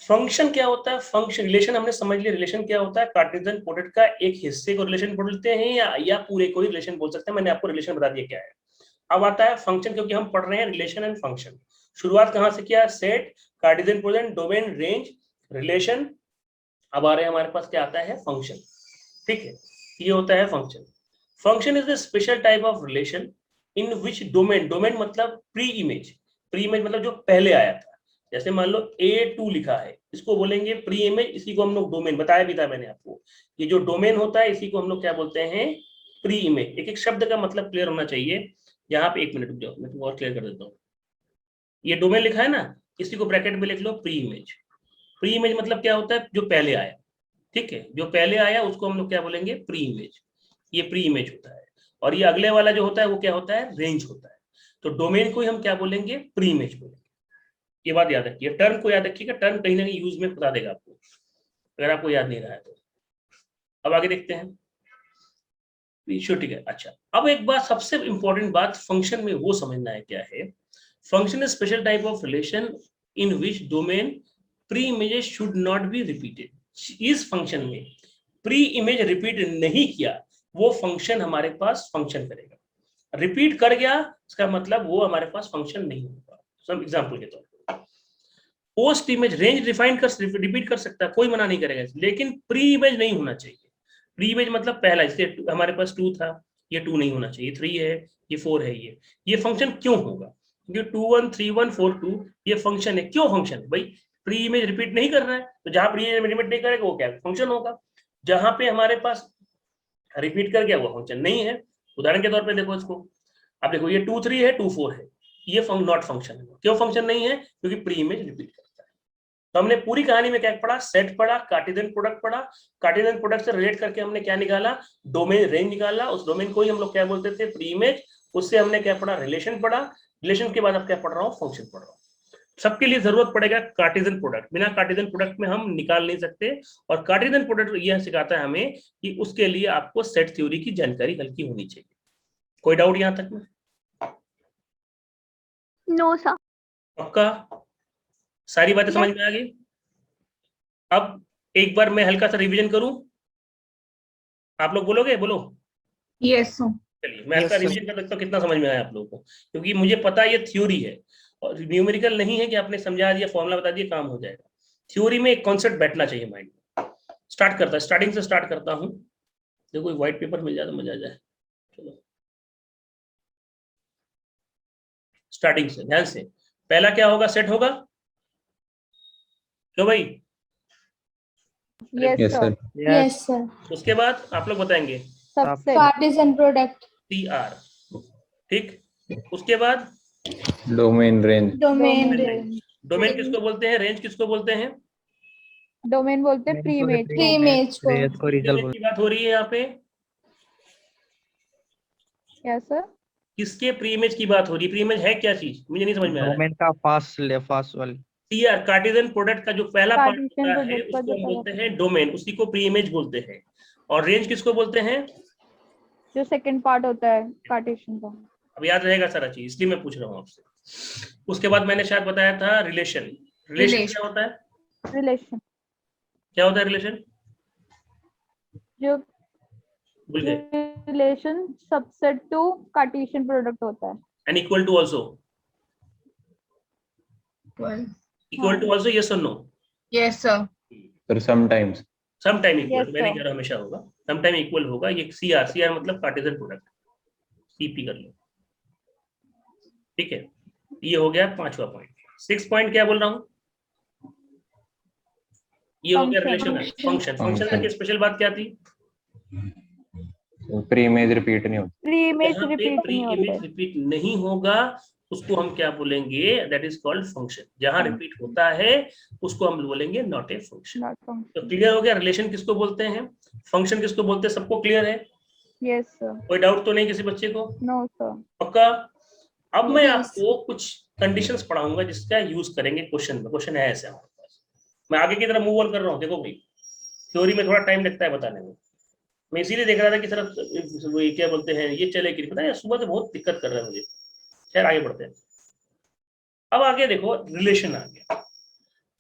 Speaker 2: फंक्शन क्या होता है, फंक्शन रिलेशन हमने समझ लिया, रिलेशन क्या होता है, कार्टेशियन प्रोडक्ट का एक हिस्से को रिलेशन बोलते हैं या पूरे को ही रिलेशन बोल सकते हैं, मैंने आपको रिलेशन बता दिया क्या है। अब आता है फंक्शन, क्योंकि हम पढ़ रहे हैं रिलेशन एंड फंक्शन। शुरुआत कहां से किया, set, Cartesian product, domain, range, relation. अब आ रहे हैं हमारे पास क्या आता है, फंक्शन, ठीक है, ये होता है function. Function is the special type of relation in which domain, domain मतलब प्री इमेज, प्री इमेज मतलब जो पहले आया था, जैसे मान लो A2 लिखा है, इसको बोलेंगे प्री इमेज, इसी को हम लोग डोमेन, बताया भी था मैंने आपको, ये जो डोमेन होता है इसी को हम लोग क्या बोलते हैं, प्री इमेज। एक एक शब्द का मतलब क्लियर होना चाहिए। यहाँ पे 1 मिनट रुक जाओ, मैं तुमको और क्लियर कर देता हूँ। ये डोमेन लिखा है ना, इसी को ब्रैकेट में लिख लो प्री इमेज। प्री इमेज मतलब क्या होता है, जो पहले आया, ठीक है, जो पहले आया उसको हम लोग क्या बोलेंगे, प्री इमेज। ये प्री इमेज होता है। और ये अगले वाला जो होता है वो क्या होता है, रेंज होता है। तो डोमेन को ही हम क्या बोलेंगे, प्री इमेज बोलेंगे। ये बात याद रखिए, टर्म को याद रखिएगा, टर्म कहीं ना कहीं यूज में बता देगा आपको, अगर आपको याद नहीं रहा है तो। अब आगे देखते हैं, ठीक है। अच्छा, अब एक बात, सबसे इंपॉर्टेंट बात फंक्शन में वो समझना है क्या है। Function is special type of relation in which domain pre images should not be repeated. इस फंक्शन में प्री इमेज रिपीट नहीं किया वो फंक्शन हमारे पास फंक्शन करेगा। रिपीट कर गया इसका मतलब वो हमारे पास फंक्शन नहीं होगा। सम एग्जांपल के तौर पर पोस्ट इमेज रेंज डिफाइन कर रिपीट कर सकता है, कोई मना नहीं करेगा, लेकिन प्री इमेज नहीं होना चाहिए। प्री इमेज मतलब पहला, जैसे हमारे पास 2 था, ये 2 नहीं होना चाहिए, 3 है, ये 4 है। ये फंक्शन क्यों होगा, क्योंकि 2 1 3 1 4 2 ये फंक्शन है। क्यों फंक्शन है भाई, प्री इमेज रिपीट नहीं कर रहा है, तो जहां प्री इमेज रिपीट नहीं करेगा वो क्या फंक्शन होगा। जहां पे हमारे पास रिपीट कर गया वो फंक्शन नहीं है। उदाहरण के तौर पे देखो इसको, अब देखो ये 2 3 है, 2 4 है, ये नॉट फंक्शन है। क्यों फंक्शन नहीं है, क्योंकि प्री इमेज रिपीट करता है। तो हमने पूरी कहानी में क्या पढ़ा, सेट पढ़ा, कार्टेशियन प्रोडक्ट पढ़ा, कार्टेशियन प्रोडक्ट से रिलेट करके हमने क्या निकाला, डोमेन रेंज निकाला। उस डोमेन को ही हम लोग क्या बोलते थे, प्री इमेज। उससे हमने क्या पढ़ा, रिलेशन पढ़ा। रिलेशन के बाद अब क्या पढ़ रहा हूँ, फंक्शन पढ़ रहा हूँ। सबके लिए जरूरत पड़ेगा कार्टेशियन प्रोडक्ट, बिना कार्टेशियन प्रोडक्ट में हम निकाल नहीं सकते। और कार्टेशियन प्रोडक्ट यह सिखाता है हमें कि उसके लिए आपको सेट थ्योरी की जानकारी हल्की होनी चाहिए। कोई डाउट यहां तक में?
Speaker 3: No sir.
Speaker 2: आपका सारी बातें समझ में आ गई? अब एक बार मैं हल्का सा रिवीजन करूं, आप लोग बोलोगे? बोलो
Speaker 5: यस सर।
Speaker 2: चलिए मैं आपका रिवीजन कर सकता हूँ कितना समझ में आया आप लोगों को, क्योंकि मुझे पता है ये थ्योरी है और न्यूमेरिकल नहीं है कि आपने समझा दिया, फॉर्मूला बता दिया, काम हो जाएगा। थ्योरी में एक कॉन्सेप्ट बैठना चाहिए माइंड में। स्टार्टिंग से स्टार्ट करता हूँ। देखो कोई व्हाइट पेपर मिल जाए तो मजा आ जाए। चलो स्टार्टिंग से ध्यान से, पहला क्या होगा, सेट होगा क्यों भाई?
Speaker 3: Yes sir.
Speaker 5: Yes sir.
Speaker 2: उसके बाद आप लोग बताएंगे
Speaker 3: सबसेट।
Speaker 5: Cartesian product.
Speaker 2: CR, ठीक। उसके बाद
Speaker 6: domain range.
Speaker 5: Domain
Speaker 3: range.
Speaker 2: Domain किसको बोलते हैं, रेंज किसको बोलते हैं?
Speaker 3: डोमेन बोलते हैं प्री इमेज
Speaker 5: प्री इमेज को।
Speaker 4: रेंज को रिजल्ट
Speaker 2: इमेज की बात हो रही है यहाँ पे,
Speaker 3: यस सर।
Speaker 2: किसके प्री इमेज की बात हो रही है? प्री इमेज है क्या चीज, मुझे नहीं समझ में आ रहा है।
Speaker 4: डोमेन का फास्ट वाली
Speaker 2: CR कार्टेशियन प्रोडक्ट का जो पहला पार्ट
Speaker 3: कार्टेशियन
Speaker 2: होता है
Speaker 3: प्रोडक्ट का
Speaker 2: उसको
Speaker 3: जो
Speaker 2: हम
Speaker 3: पहला
Speaker 2: बोलते हैं डोमेन, उसी को प्री इमेज बोलते हैं। और रेंज किसको बोलते हैं?
Speaker 3: जो सेकंड पार्ट होता है कार्टेशियन का।
Speaker 2: अब याद रहेगा सारा चीज, इसलिए मैं पूछ रहा हूँ आपसे। उसके बाद मैंने शायद बताया था रिलेशन। रिलेशन क्या होता है?
Speaker 3: रिलेशन
Speaker 2: क्या होता है रिलेशन?
Speaker 3: जो
Speaker 2: भूल गए।
Speaker 3: Relation subset to Cartesian product होता है।
Speaker 2: And equal to also, equal to also, yes और नो?
Speaker 5: Yes sir.
Speaker 6: पर sometimes
Speaker 2: some time equal,
Speaker 3: Yes,
Speaker 2: मैं नहीं
Speaker 3: sir.
Speaker 2: कह रहा हमेशा होगा, सम टाइम इक्वल होगा। ये CR मतलब कार्टेशियन प्रोडक्ट, CP कर लो, ठीक है। ये हो गया 5वां पॉइंट। 6 पॉइंट क्या बोल रहा हूँ, ये हो गया रिलेशन। फंक्शन में स्पेशल बात क्या थी?
Speaker 6: प्री इमेज रिपीट नहीं होती।
Speaker 3: प्री इमेज
Speaker 2: जहाँ पे
Speaker 3: रिपीट
Speaker 2: प्री
Speaker 3: नहीं होता
Speaker 2: इमेज
Speaker 3: है।
Speaker 2: रिपीट नहीं होगा उसको हम क्या बोलेंगे, दैट इज कॉल्ड फंक्शन। जहां रिपीट होता है उसको हम बोलेंगे not a function.
Speaker 3: Not function.
Speaker 2: तो क्लियर हो गया, रिलेशन किसको बोलते हैं, फंक्शन किसको बोलते हैं, सबको क्लियर है?
Speaker 3: Yes sir.
Speaker 2: कोई डाउट तो नहीं किसी बच्चे को?
Speaker 3: No sir.
Speaker 2: पक्का? अब मैं
Speaker 5: Yes.
Speaker 2: आपको कुछ कंडीशंस पढ़ाऊंगा जिसका यूज करेंगे क्वेश्चन में। क्वेश्चन है ऐसे हमारे पास, मैं आगे की तरफ मूव ऑन कर रहा हूँ। देखो भाई थ्योरी में थोड़ा टाइम लगता है बताने में, मैं इसीलिए देख रहा था कि सर वो क्या बोलते हैं ये चले कि नहीं, पता है सुबह से बहुत दिक्कत कर रहा है मुझे। खैर आगे बढ़ते हैं। अब आगे देखो रिलेशन आ गया।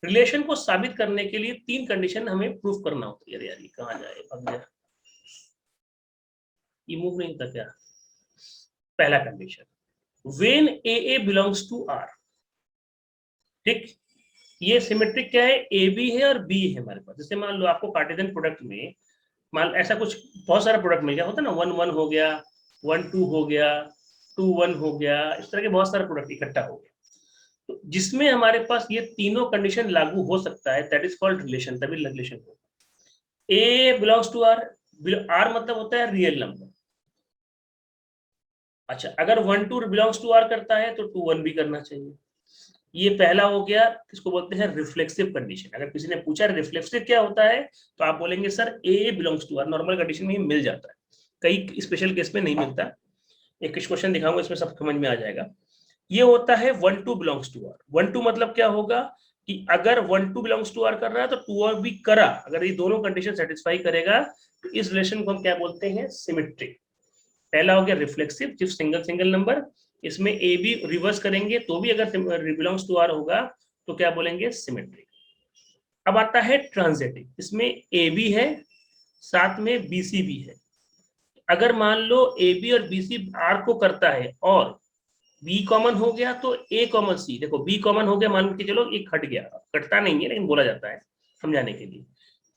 Speaker 2: रिलेशन को साबित करने के लिए 3 कंडीशन हमें प्रूफ करना होती है। यार ये कहाँ जाए, भाग गया, ये मूव नहीं होता क्या? पहला condition, when AA belongs to R, ठीक। ये सिमेट्रिक क्या है, AB है और B है हमारे पास। जैसे मान लो आपको कार्टेशियन प्रोडक्ट में मान ऐसा कुछ बहुत सारा प्रोडक्ट मिल गया होता है ना, 1 1 हो गया, 1 2 हो गया, 2 1 हो गया, इस तरह के बहुत सारे प्रोडक्ट इकट्ठा हो गया। तो जिसमें हमारे पास ये तीनों कंडीशन लागू हो सकता है, दैट इज कॉल्ड रिलेशन। तभी रिलेशन हो, A belongs to R, R मतलब होता है रियल नंबर। अच्छा, अगर 1 2 बिलोंग्स टू R करता है तो 2 1 भी करना चाहिए। ये पहला हो गया, किसको बोलते हैं रिफ्लेक्सिव कंडीशन। अगर किसी ने पूछा रिफ्लेक्सिव क्या होता है तो आप बोलेंगे sir A belongs to R. Normal condition में मिल जाता है, कई स्पेशल केस में नहीं मिलता। एक क्वेश्चन दिखाऊंगा, इसमें सब समझ में आ जाएगा। ये होता है 1 2 बिलोंग्स टू आर। 1 2 मतलब क्या होगा कि अगर 1 2 बिलोंग्स टू आर कर रहा है तो 2 और भी करा, अगर ये दोनों कंडीशन सेटिस्फाई करेगा तो इस रिलेशन को हम क्या बोलते हैं, सिमेट्रिक। पहला हो गया रिफ्लेक्सिव, सिर्फ सिंगल सिंगल नंबर, इसमें ए भी रिवर्स करेंगे तो भी अगर बिलोंग्स टू आर होगा तो क्या बोलेंगे, सिमेट्रिक। अब आता है ट्रांजिटिव, इसमें ए भी है साथ में बी सी भी है। अगर मान लो ए बी और बी सी आर को करता है और बी कॉमन हो गया तो ए कॉमन सी, देखो बी कॉमन हो गया, मान के चलो एक हट गया, कटता नहीं है लेकिन बोला जाता है समझाने के लिए।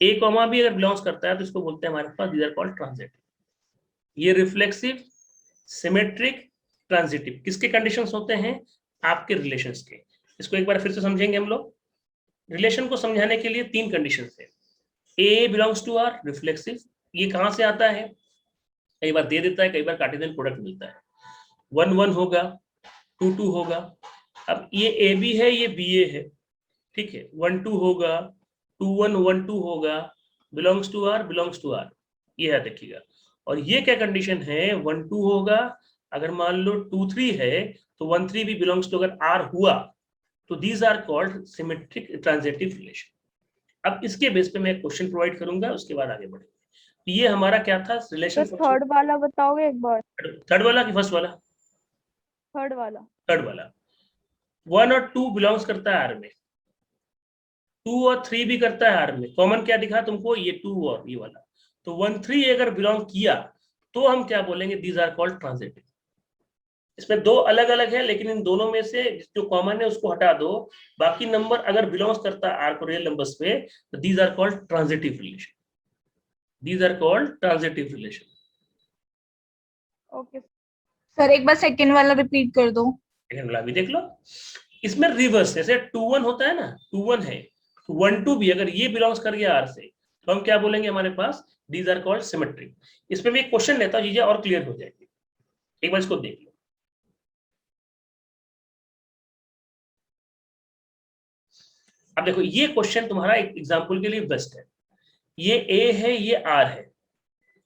Speaker 2: ए कॉमा भी अगर बिलोंग्स करता है तो इसको बोलते हैं हमारे पास दीज आर कॉल्ड ट्रांजिटिव। ये रिफ्लेक्सिव, सिमेट्रिक, ट्रांजिटिव किसके कंडीशंस होते हैं, आपके रिलेशंस के। इसको एक बार फिर से समझेंगे हम लोग। रिलेशन को समझाने के लिए 3 कंडीशंस है। ए बिलोंग्स टू आर, रिफ्लेक्सिव। ये कहां से आता है, कई बार दे देता है, कई बार कार्टेशियन प्रोडक्ट मिलता है। 1 1 होगा, 2 2 होगा। अब ये ए बी है, ये बी ए है, ठीक है। 1 2 होगा, 2 1 1 2 होगा, belongs to R, belongs to R, ये है देखिएगा। और ये क्या कंडीशन है, 1 2 होगा, अगर मान लो 2 3 है तो 1 3 भी बिलोंग्स टू अगर आर हुआ तो these are called symmetric transitive relation. अब इसके बेस पे मैं क्वेश्चन प्रोवाइड करूंगा, उसके बाद आगे बढ़ेंगे। तो ये हमारा क्या था रिलेशन।
Speaker 3: तो थर्ड वाला बताओगे एक बार?
Speaker 2: थर्ड वाला कि फर्स्ट वाला?
Speaker 3: थर्ड वाला।
Speaker 2: थर्ड वाला 1 और 2 बिलोंग्स करता है आर में, 2 और 3 भी करता है आर में। कॉमन क्या दिखा तुमको, ये 2 और ये वाला। तो 1 3 अगर बिलोंग किया तो हम क्या बोलेंगे, दीज आर कॉल्ड ट्रांजिटिव। इसमें 2 अलग अलग है, लेकिन इन दोनों में से जो कॉमन है उसको हटा दो, बाकी नंबर अगर बिलोंग्स करता है आर को रियल नंबर्स पे तो these are called transitive relation. These are called transitive relation.
Speaker 3: Okay
Speaker 5: sir एक बार सेकंड वाला रिपीट कर दो।
Speaker 2: सेकंड वाला भी देख लो। इसमें रिवर्स, जैसे 2 1 होता है ना, 2 1 है, 1 2 भी अगर ये बिलोंग्स कर गया आर से तो हम क्या बोलेंगे, हमारे पास दीज आर कॉल्ड सिमेट्रिक। इसमें भी एक क्वेश्चन लेता हूं, चीजें और क्लियर हो जाएगी। एक बार इसको देख लो। अब देखो ये क्वेश्चन तुम्हारा एक एग्जांपल के लिए बेस्ट है। ये ए है, ये आर है,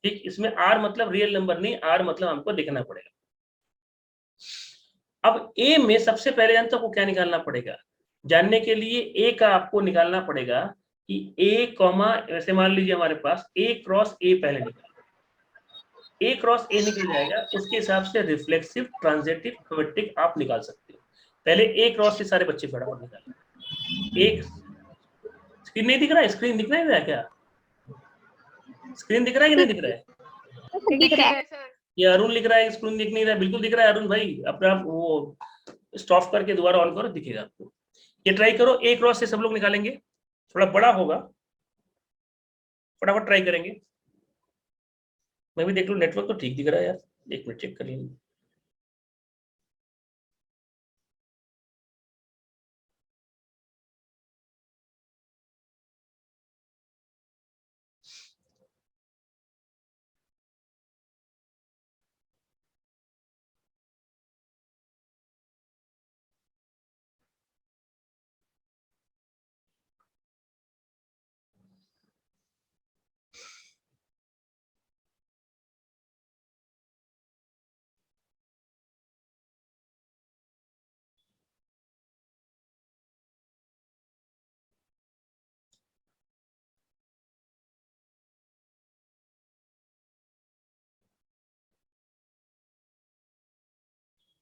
Speaker 2: ठीक। इसमें आर मतलब रियल नंबर नहीं, आर मतलब हमको देखना पड़ेगा। अब ए में सबसे पहले जानते हो क्या निकालना पड़ेगा, जानने के लिए ए का आपको निकालना पड़ेगा कि ए कॉमा, वैसे मान लीजिए हमारे पास ए क्रॉस ए पहले निकाल, ए क्रॉस ए निकल जाएगा, उसके हिसाब से रिफ्लेक्सिव, ट्रांजिटिव, सिमेट्रिक आप निकाल सकते हो। पहले ए क्रॉस से सारे बच्चे फटाफट निकालें। एक स्क्रीन नहीं दिख रहा है, स्क्रीन दिख रहा है क्या, स्क्रीन दिख रहा है कि नहीं दिख रहा है?
Speaker 5: दिख रहा है सर।
Speaker 2: ये अरुण लिख रहा है, स्क्रीन दिख नहीं रहा है। बिल्कुल दिख रहा है अरुण भाई, अपना आप वो स्टॉप करके दोबारा ऑन करो, दिखेगा आपको। ये ट्राई करो, ए क्रॉस से सब लोग निकालेंगे, थोड़ा बड़ा होगा, फटाफट ट्राई करेंगे। मैं भी देख लूं, नेटवर्क तो ठीक दिख रहा है यार, एक मिनट चेक कर लेंगे।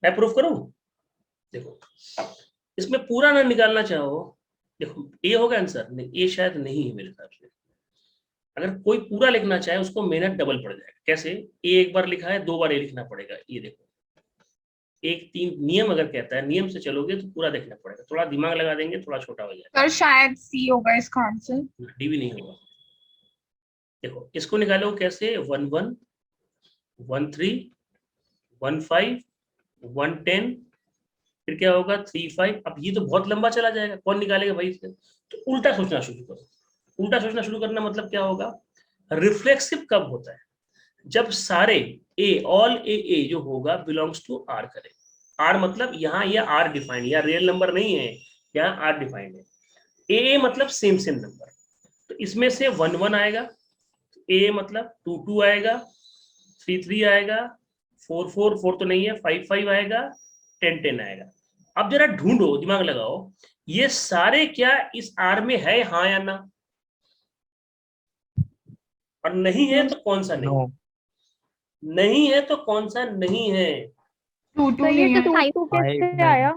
Speaker 2: मैं प्रूफ करूं, देखो इसमें पूरा ना निकालना चाहो, देखो ए होगा आंसर, नहीं ए शायद नहीं है मेरे हिसाब से। अगर कोई पूरा लिखना चाहे उसको मेहनत डबल पड़ जाएगा। कैसे, ए एक बार लिखा है, 2 बार ए लिखना पड़ेगा। ये देखो, एक 3 नियम अगर कहता है, नियम से चलोगे तो पूरा देखना पड़ेगा। थोड़ा दिमाग लगा देंगे, थोड़ा छोटा हो जाएगा।
Speaker 5: सर शायद सी होगा इसका आंसर।
Speaker 2: डी भी नहीं होगा। देखो इसको निकालो कैसे, 1 1 1 3 1 5 1 10, फिर क्या होगा 3 5। अब ये तो बहुत लंबा चला जाएगा, कौन निकालेगा भाई इससे? तो उल्टा सोचना शुरू करो। उल्टा सोचना शुरू करना मतलब क्या होगा, रिफ्लेक्सिव कब होता है, जब सारे ए, ऑल ए जो होगा बिलोंग्स टू आर करे। आर मतलब यहाँ ये आर डिफाइंड, या रियल नंबर नहीं है, यहाँ आर डिफाइंड है। ए मतलब सेम सेम नंबर, तो इसमें से 1 1 आएगा, ए मतलब 2 2 आएगा, 3 3 आएगा, 4 4 4 तो नहीं है, 5 5 आएगा, 10 10 आएगा। अब जरा ढूंढो, दिमाग लगाओ, ये सारे क्या इस आर में है, हाँ या ना, और नहीं है तो कौन सा नहीं,
Speaker 4: नो
Speaker 2: नहीं है तो कौन सा नहीं है।
Speaker 5: 2 2
Speaker 3: तो ये
Speaker 5: नहीं है।
Speaker 3: 2 2 कैसे आया?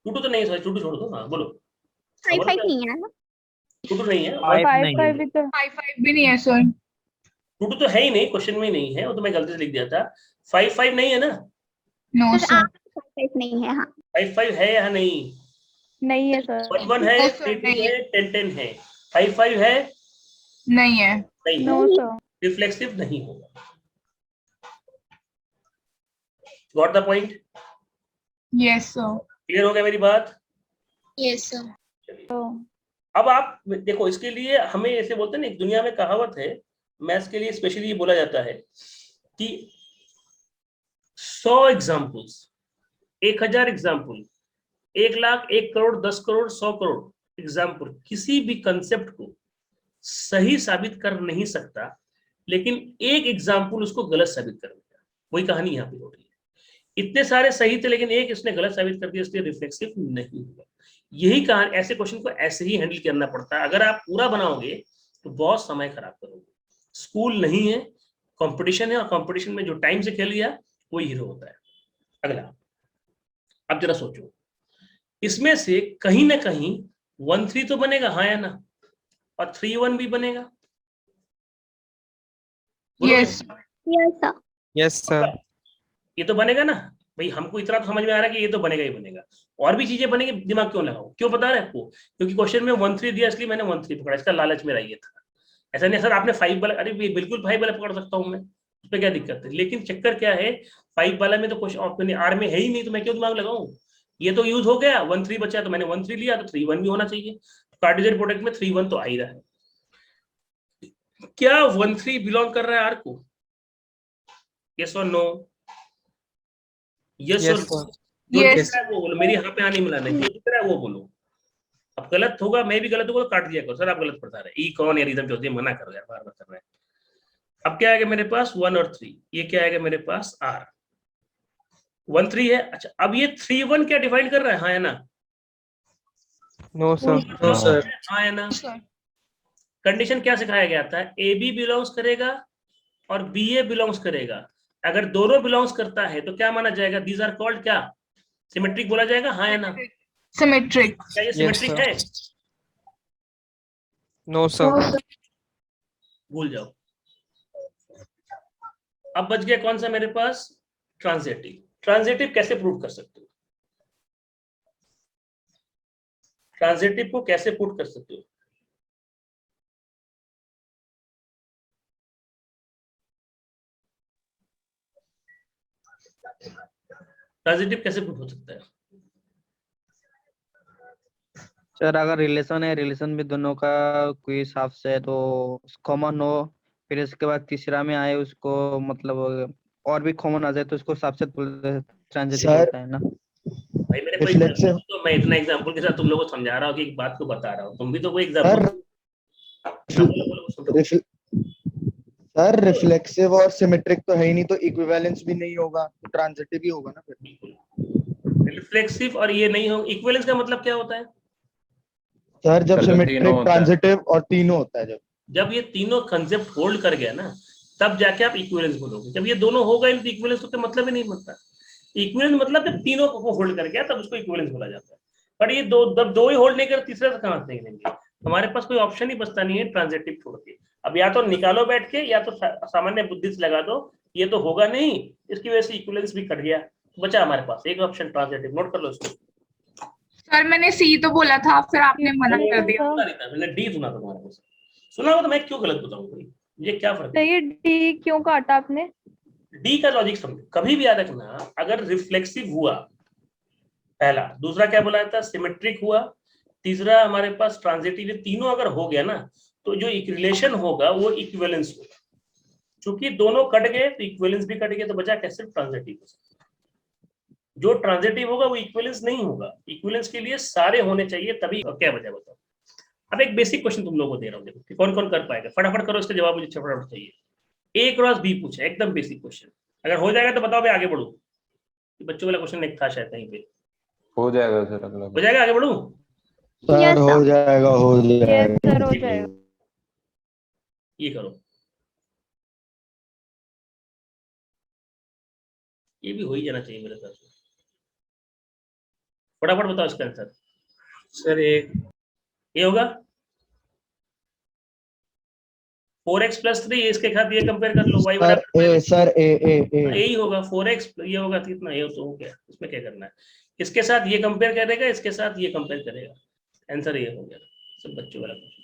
Speaker 2: 2 2 तो नहीं है, 2 2 छोड़ दो, हाँ बोलो।
Speaker 7: 5 5 नहीं है ना?
Speaker 2: 2 2 नहीं है,
Speaker 4: 5
Speaker 3: 5
Speaker 4: नहीं
Speaker 3: 5 भी तो
Speaker 5: 5 5 भी नहीं है सर।
Speaker 2: 2 2 तो है ही नहीं, क्वेश्चन में ही नहीं है, वो तो मैं गलती से लिख दिया था। 5 5 नहीं है ना,
Speaker 5: नो
Speaker 7: सर
Speaker 5: सर।
Speaker 7: 5 5 नहीं है। हाँ
Speaker 2: 5 5 है या नहीं,
Speaker 3: नहीं है सर।
Speaker 2: 1 1 है,
Speaker 5: Yes, sir,
Speaker 2: 3 3
Speaker 5: नहीं
Speaker 2: है, 10 10 है, 5 5 है,
Speaker 5: नहीं है।
Speaker 2: नहीं,
Speaker 3: नो सर।
Speaker 2: रिफ्लेक्सिव नहीं होगा। Got the point?
Speaker 5: Yes sir.
Speaker 2: Clear हो गया मेरी बात?
Speaker 7: Yes sir.
Speaker 3: तो
Speaker 2: अब आप देखो, इसके लिए हमें ऐसे बोलते हैं ना, एक दुनिया में कहावत है, मैथ्स के लिए स्पेशली ये बोला जाता है कि 100 examples, 1000 example, 1 lakh, 1 crore, 10 crore, 100 crore example किसी भी कंसेप्ट को सही साबित कर नहीं सकता, लेकिन एक एग्जाम्पल उसको गलत साबित कर देगा। वही कहानी यहाँ पे हो रही है, इतने सारे सही थे लेकिन एक इसने गलत साबित कर दिया, इसलिए रिफ्लेक्सिव नहीं हुआ। यही कहानी, ऐसे क्वेश्चन को ऐसे ही हैंडल करना पड़ता है। अगर आप पूरा बनाओगे तो बहुत समय खराब करोगे। स्कूल नहीं है, कंपटीशन है, और कंपटीशन में जो टाइम से खेल लिया वही हीरो होता है। अगला, अब जरा सोचो, इसमें से कहीं ना कहीं 1 3 तो बनेगा, हाँ या ना, और 3 1 भी बनेगा। बोलोगे?
Speaker 5: Yes
Speaker 7: yes sir.
Speaker 4: Yes sir
Speaker 2: ये तो बनेगा ना भाई, हमको इतना तो समझ में आ रहा है कि ये तो बनेगा ही बनेगा। और भी चीजें बनेंगी, दिमाग क्यों लगाओ? क्यों पता है आपको? क्योंकि क्वेश्चन में 1 3 दिया, इसलिए मैंने 1 3 पकड़ा, इसका लालच मेरा ये था। ऐसा नहीं सर आपने 5 वाला, अरे बिल्कुल 5 वाला पकड़ सकता हूँ मैं, उसमें क्या दिक्कत है? लेकिन चक्कर क्या है, 5 वाला में तो क्वेश्चन ऑप्शन आर में है ही नहीं, तो मैं क्यों दिमाग लगाऊं? ये तो यूज हो गया, 1 3 बचा तो मैंने 1 3 लिया, तो 3 1 भी होना चाहिए। कार्टेशियन प्रोडक्ट में 3 1 तो आ ही रहा है। क्या 1 3 बिलोंग कर रहा है आर को? यस और नो? यस और
Speaker 4: यस
Speaker 2: नो?
Speaker 4: सर
Speaker 2: जो
Speaker 5: Yes.
Speaker 2: दिख रहा है वो बोलो, मेरी यहाँ पे आने मिला नहीं, जो दिख रहा है वो बोलो। अब गलत होगा, मैं भी गलत होगा तो काट दिया करो, सर आप गलत पढ़ा रहे हैं। ई कौन यार, इधर जो मना करो यार, बार बार कर रहे हैं। अब क्या आएगा मेरे पास? 1 और 3, ये क्या आएगा मेरे पास? आर। 1 3 है, अच्छा अब ये 3 1 क्या डिफाइन कर रहा है, हाँ या ना?
Speaker 4: नो सर नो सर
Speaker 2: हाँ या ना?
Speaker 5: सर।
Speaker 2: कंडीशन क्या सिखाया गया था? ए बी बिलोंग्स करेगा और बी ए बिलोंग्स करेगा। अगर दोनों बिलोंग्स करता है तो क्या माना जाएगा? दीज आर कॉल्ड क्या? सिमेट्रिक बोला जाएगा, हाँ या ना?
Speaker 5: सिमेट्रिक।
Speaker 2: क्या ये सिमेट्रिक
Speaker 4: sir.
Speaker 2: है?
Speaker 4: नो सर
Speaker 2: भूल जाओ। अब बच गया कौन सा मेरे पास? ट्रांजिटिव। ट्रांजिटिव कैसे प्रूव कर सकते हो? ट्रांजिटिव को कैसे प्रूव कर सकते हो? ट्रांजिटिव कैसे प्रूव हो सकता है?
Speaker 4: सर अगर रिलेशन है, रिलेशन भी दोनों का कोई हिसाब से है तो कॉमन हो, फिर इसके बाद तीसरा में आए उसको मतलब और भी कॉमन आ जाए तो उसको हिसाब से ट्रांजिटिव
Speaker 8: सर
Speaker 4: होता है ना।
Speaker 2: भाई मेरे कोई
Speaker 8: रिफ्लेक्सिव
Speaker 2: तो मैं इतना एग्जांपल के साथ तुम लोगों को समझा रहा हूँ कि एक बात को बता रहा हूँ, तुम भी तो कोई
Speaker 8: सर
Speaker 2: एग्जांपल।
Speaker 8: सर रिफ्लेक्सिव और सिमेट्रिक तो है ही नहीं, तो इक्विवेलेंस भी नहीं होगा, तो ट्रांजिटिव ही होगा ना फिर।
Speaker 2: रिफ्लेक्सिव और ये नहीं हो, इक्विवेलेंस का मतलब क्या होता है?
Speaker 8: सर जब
Speaker 6: सर, जब तीनों
Speaker 8: सिमेट्रिक
Speaker 6: होता है।
Speaker 8: ट्रांजिटिव और तीनों होता है,
Speaker 2: जब ये तीनों कंसेप्ट होल्ड कर गया ना, तब जाके आप इक्विवेलेंस बोलोगे। जब ये दोनों हो गए तो इक्विवेलेंस तो मतलब ही नहीं बनता। इक्विवेलेंस मतलब जब तीनों को होल्ड कर गया तब उसको इक्विवेलेंस बोला जाता है। पर ये दो ही होल्ड नहीं कर, तीसरा से कहां से निकलेंगे? हमारे पास कोई ऑप्शन ही बचता नहीं है ट्रांजिटिव छोड़ के। अब या तो निकालो बैठ के, या तो सामान्य बुद्धि से लगा दो, ये तो होगा नहीं, इसकी वजह से इक्विवेलेंस भी कट गया, तो बचा हमारे पास एक ऑप्शन ट्रांजिटिव। नोट कर लो इसको।
Speaker 5: सर मैंने सी तो बोला था, फिर आपने मना कर दिया।
Speaker 2: सुना नहीं था मैंने, डी सुना था तुम्हारे पास। सुना हो तो मैं क्यों गलत बताऊं भाई? ये क्या फर्क
Speaker 3: तो
Speaker 2: है?
Speaker 3: ये डी क्यों काटा आपने?
Speaker 2: डी का लॉजिक समझो, कभी भी याद रखना, अगर रिफ्लेक्सिव हुआ पहला, दूसरा क्या बोला था? सिमेट्रिक हुआ, तीसरा हमारे पास ट्रांजिटिव, तीनों अगर हो गया ना तो जो एक रिलेशन होगा वो इक्विवेलेंस होगा। चूंकि दोनों कट गए तो इक्विवेलेंस भी कट गया, तो बचा क्या? सिर्फ ट्रांजिटिव। जो ट्रांजिटिव होगा वो इक्विवेलेंस नहीं होगा, इक्विवेलेंस के लिए सारे होने चाहिए तभी। क्या वजह बताओ। अब एक बेसिक क्वेश्चन तुम लोगों को दे रहा हूँ, देखो कौन कौन कर पाएगा, फटाफट करो, इसका जवाब मुझे फटाफट चाहिए। ए क्रॉस बी पूछा, एकदम बेसिक क्वेश्चन, अगर हो जाएगा तो बताओ, मैं आगे बढ़ू। बच्चों वाला क्वेश्चन एक था शायद कहीं पे,
Speaker 6: हो जाएगा सर अगला
Speaker 2: हो जाएगा, आगे बढ़ू।
Speaker 8: सर
Speaker 7: Yes,
Speaker 8: हो
Speaker 7: sir.
Speaker 8: जाएगा हो
Speaker 3: यस
Speaker 8: जाएगा
Speaker 3: सर, हो जाएगा।
Speaker 2: ये करो, ये भी हो ही जाना चाहिए मेरे साथ। फटाफट बताओ इसका आंसर।
Speaker 9: सर एक
Speaker 2: ये होगा 4x + 3, इसके साथ ये कंपेयर कर लो, y
Speaker 8: सर
Speaker 2: बराबर
Speaker 8: ए सर ए
Speaker 2: यही होगा 4x, ये होगा कितना, ये तो हो गया, इसमें क्या करना है, इसके साथ ये कंपेयर करेगा, इसके साथ ये कंपेयर करेगा, आंसर ये हो गया। सब बच्चों वाला क्वेश्चन,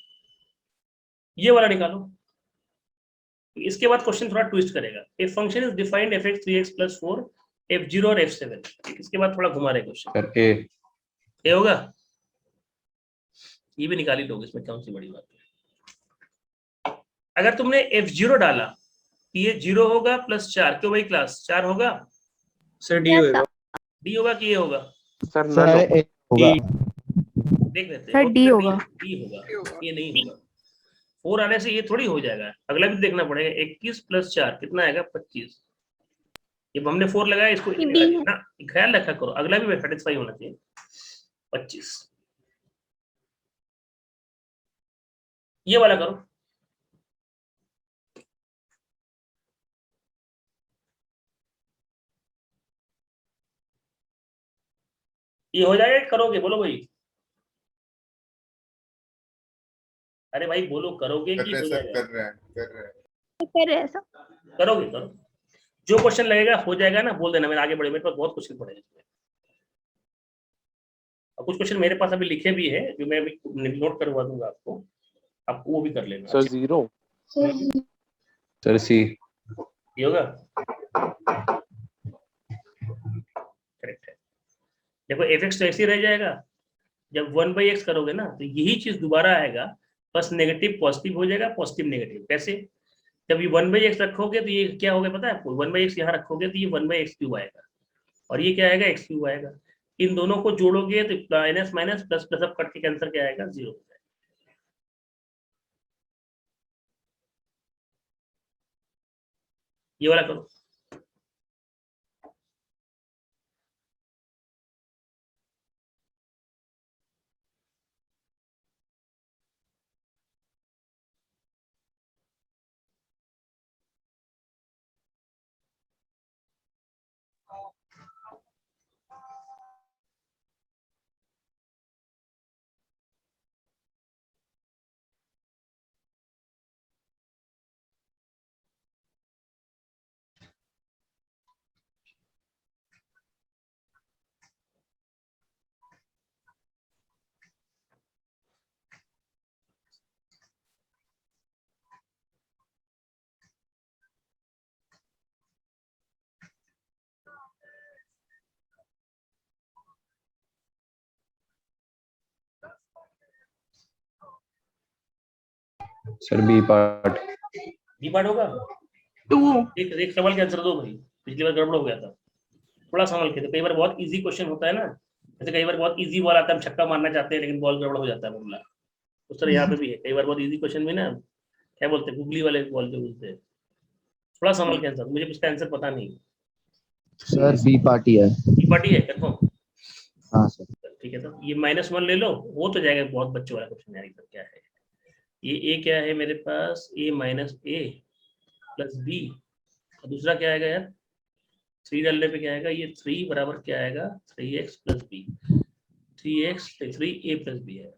Speaker 2: ये वाला निकालो। इसके बाद क्वेश्चन थोड़ा ट्विस्ट करेगा, a function is defined f(x) 3x + 4 f0 और f7। इसके बाद थोड़ा घुमा रहे क्वेश्चन,
Speaker 6: सर ए
Speaker 2: ये होगा, ये भी निकाल ही लोगे, इसमें कौन सी बड़ी बात है। अगर तुमने f0 डाला तो ये 0 होगा +4, क्यों भाई क्लास 4 होगा,
Speaker 9: सर डी
Speaker 7: Yes,
Speaker 9: होगा।
Speaker 2: डी होगा कि ये होगा,
Speaker 6: सर
Speaker 8: सर ए होगा।
Speaker 2: देख लेते
Speaker 3: सर,
Speaker 2: हैं।
Speaker 3: D होगा।
Speaker 2: डी होगा, ये नहीं होगा। 4 आने से ये थोड़ी हो जाएगा, अगला भी देखना पड़ेगा। 21 + 4 कितना आएगा, 25। जब हमने 4 लगाया, इसको
Speaker 7: ये B है।
Speaker 2: ना ख्याल रखा करो, अगला भी सेटिस्फाई होना चाहिए। 25, ये वाला करो। ये हो जाएगा, करोगे, बोलो भाई, अरे भाई बोलो, करोगे कि हो जाएगा,
Speaker 7: कर रहे हैं सर।
Speaker 2: करोगे, करो। जो क्वेश्चन लगेगा हो जाएगा ना, बोल देना, मेरे आगे बढ़े, मेरे पास बहुत क्वेश्चन पड़े हैं इसमें। और कुछ क्वेश्चन मेरे पास अभी लिखे भी है, जो मैं अभी नोट करवा दूंगा आपको, आप वो भी कर लेना।
Speaker 6: सर 0 सर सी
Speaker 2: ये होगा, करेक्ट है। देखो f(x) तो ऐसे ही रह जाएगा, जब 1/x करोगे ना तो यही चीज दोबारा आएगा, बस नेगेटिव पॉजिटिव हो जाएगा, पॉजिटिव नेगेटिव। कैसे, जब ये 1/x रखोगे तो ये क्या होगा पता है आपको, 1/x यहाँ रखोगे तो ये 1/x³ आएगा, और ये क्या आएगा, x³ आएगा। इन दोनों को जोड़ोगे तो माइनस माइनस प्लस प्लस, अब कट के आंसर क्या आएगा, 0। ये वाला करो।
Speaker 6: Sir B part
Speaker 2: B part होगा।
Speaker 5: 2
Speaker 2: एक सवाल के आंसर दो भाई, पिछली बार गड़बड़ हो गया था, थोड़ा संभल के। तो कई बार बहुत इजी क्वेश्चन होता है ना, जैसे कई बार बहुत इजी बॉल आता है, हम छक्का मारना चाहते हैं लेकिन बॉल गड़बड़ हो जाता है मामला, उस तरह यहाँ पे भी है। कई बार बहुत इजी क्वेश्चन में ना, क्या बोलते हैं, गुगली वाले बॉल जो बोलते हैं, थोड़ा संभल के आंसर, मुझे उसका आंसर पता नहीं।
Speaker 8: सर बी पार्टी है।
Speaker 2: बी पार्टी है, कंफर्म।
Speaker 8: हाँ सर।
Speaker 2: ठीक है, तो ये -1 ले लो, हो तो जाएगा। बहुत बच्चों वाला क्वेश्चन है, इधर क्या है, ये a क्या है मेरे पास, a - a + b, और दूसरा क्या आएगा यार, 3 डालने पे क्या आएगा, ये 3 बराबर क्या आएगा, 3x + b, 3x 3a + b है।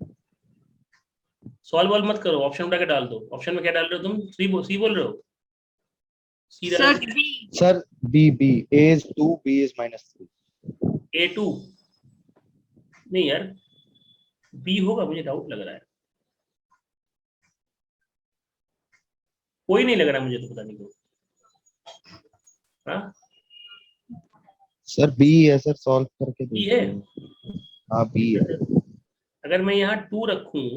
Speaker 2: सॉल्व वॉल्व मत करो, ऑप्शन उठा के डाल दो। ऑप्शन में क्या डाल रहे हो तुम, सी बोल रहे हो, सी डाल
Speaker 5: सर
Speaker 2: रहे
Speaker 5: B
Speaker 8: sir B B A is 2 B is -3।
Speaker 2: हो। a2 नहीं यार, b होगा, मुझे डाउट लग रहा है, कोई नहीं लग रहा मुझे, तो पता नहीं क्यों। हाँ
Speaker 8: सर बी है सर, सॉल्व करके
Speaker 2: B है?
Speaker 8: देखिए। हाँ बी है।
Speaker 2: अगर मैं यहाँ 2 रखूं,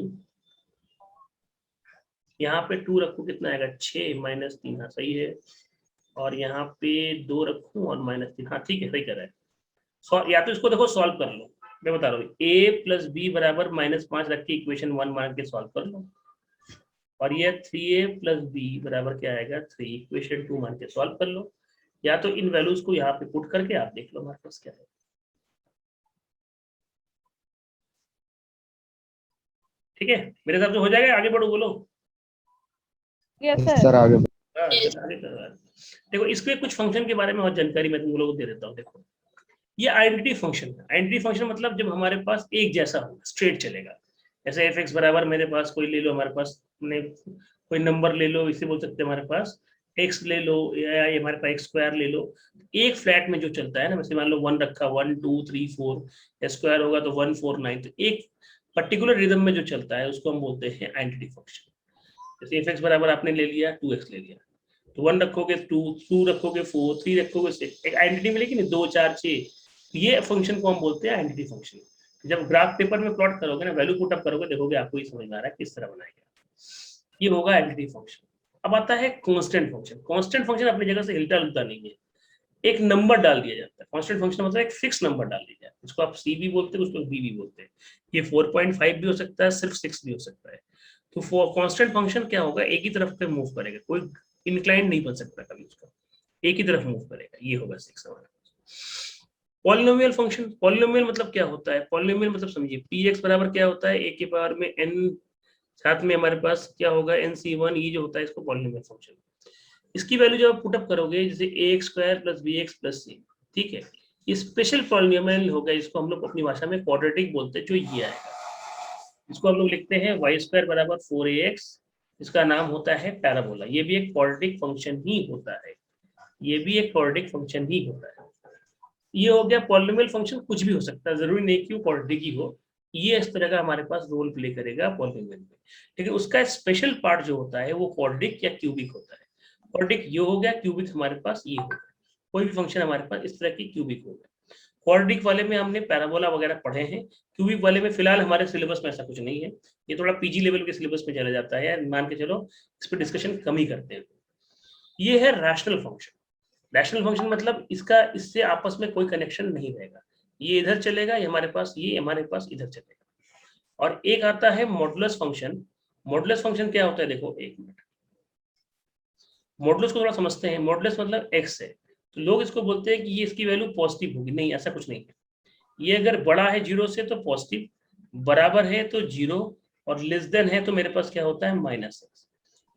Speaker 2: यहाँ पे 2 रखूं, कितना आएगा, 6 - 3, हाँ सही है। और यहाँ पे 2 रखूं और -3, हाँ ठीक है, सही कर रहा है। या तो इसको देखो सॉल्व कर लो, मैं बता रहा हूँ, a + b बराबर -5 रख के इक्वेशन 1 मान के सॉल्व कर लो, और ये 3a + b बराबर क्या आएगा 3 इक्वेशन 2 मान के सॉल्व कर लो, या तो इन वैल्यूज को यहाँ पे पुट करके आप देख लो हमारे पास क्या है। ठीक है, मेरे हिसाब से हो जाएगा, आगे बढ़ो, बोलो।
Speaker 3: Yes
Speaker 8: sir
Speaker 3: sir.
Speaker 8: आगे
Speaker 2: हाँ, आगे करो। देखो इसके कुछ फंक्शन के बारे में और जानकारी मैं तुम लोगों को दे देता हूँ। देखो ये आइडेंटिटी फंक्शन है। आइडेंटिटी फंक्शन मतलब जब हमारे पास एक जैसा होगा, स्ट्रेट चलेगा। जैसे f(x) बराबर मेरे पास कोई ले लो, हमारे पास कोई नंबर ले लो, इसे बोल सकते हैं हमारे पास x ले लो, या हमारे पास x² ले लो, एक फ्लैट में जो चलता है ना, वैसे मान लो 1 रखा, 1 2 3 4, स्क्वायर होगा तो 1 4 9, तो एक पर्टिकुलर रिदम में जो चलता है उसको हम बोलते हैं आइडेंटिटी फंक्शन। जैसे f(x) बराबर आपने ले लिया 2x ले लिया, तो 1 रखोगे 2 रखोगे 4, 3 रखोगे 6, एक आइडेंटिटी मिलेगी ना, 2 4 6, ये फंक्शन को हम बोलते हैं आइडेंटिटी फंक्शन। जब ग्राफ पेपर में प्लॉट करोगे ना, वैल्यू पुट अप करोगे, देखोगे आपको ये समझ में आ रहा है किस तरह बनाएगा, ये होगा आइडेंटिटी फंक्शन। अब आता है कांस्टेंट फंक्शन। कांस्टेंट फंक्शन अपनी जगह से हिलता डुलता नहीं है, एक नंबर डाल दिया जाता है। कांस्टेंट फंक्शन मतलब एक फिक्स नंबर डाल दिया जाता है, उसको आप c भी बोलते हैं, उसको b भी बोलते हैं। ये 4.5 भी हो सकता है, सिर्फ 6 भी हो सकता है। तो कांस्टेंट फंक्शन क्या होगा, एक ही तरफ पे मूव करेगा, कोई इंक्लाइन नहीं बन सकता कभी उसका, एक ही तरफ मूव करेगा, ये होगा 6 हमारा। पॉलिनोमियल फंक्शन, पॉलिनोमियल मतलब क्या होता है, पॉलिनोमियल मतलब समझिए px बराबर क्या होता है, a की पावर में n, साथ में हमारे पास क्या होगा nc1, ये जो होता है इसको पॉलिनोमियल फंक्शन। इसकी वैल्यू जब आप पुट अप करोगे, जैसे ax² + bx + c, ठीक है, ये स्पेशल पॉलिनोमियल होगा, इसको हम लोग अपनी भाषा में क्वाड्रेटिक बोलते हैं, जो ये आएगा, इसको हम लोग लिखते हैं y² बराबर 4ax, इसका नाम होता है पैराबोला। ये भी एक क्वाड्रेटिक फंक्शन ही होता है, ये भी एक क्वाड्रेटिक फंक्शन ही होता है। ये हो गया पॉलिनोमियल फंक्शन, कुछ भी हो सकता है, जरूरी नहीं कि वो क्वाड्रेटिक ही हो, ये इस तरह का हमारे पास रोल प्ले करेगा पॉलिनोमियल में। लेकिन उसका स्पेशल पार्ट जो होता है वो क्वाड्रेटिक या क्यूबिक होता है। क्वाड्रेटिक ये हो गया, क्यूबिक हमारे पास ये होगा, कोई भी फंक्शन हमारे पास इस तरह की क्यूबिक होगा। क्वाड्रेटिक वाले में हमने पैराबोला वगैरह पढ़े हैं, क्यूबिक वाले में फिलहाल हमारे सिलेबस में ऐसा कुछ नहीं है, ये थोड़ा पीजी लेवल के सिलेबस में चला जाता है, मान के चलो इस पर डिस्कशन कम ही करते हैं। ये है रैशनल फंक्शन। रैशनल फंक्शन मतलब इसका इससे आपस में कोई कनेक्शन नहीं रहेगा, ये इधर चलेगा, ये हमारे पास इधर चलेगा। और एक आता है मॉडुलस फंक्शन। मॉडुलस फंक्शन क्या होता है, देखो एक मिनट, मॉडुलस को थोड़ा समझते हैं। मॉडुलस मतलब x है, तो लोग इसको बोलते हैं कि ये इसकी वैल्यू पॉजिटिव होगी, नहीं ऐसा कुछ नहीं है। ये अगर बड़ा है 0 से तो पॉजिटिव, बराबर है तो 0, और लेस देन है तो मेरे पास क्या होता है -x।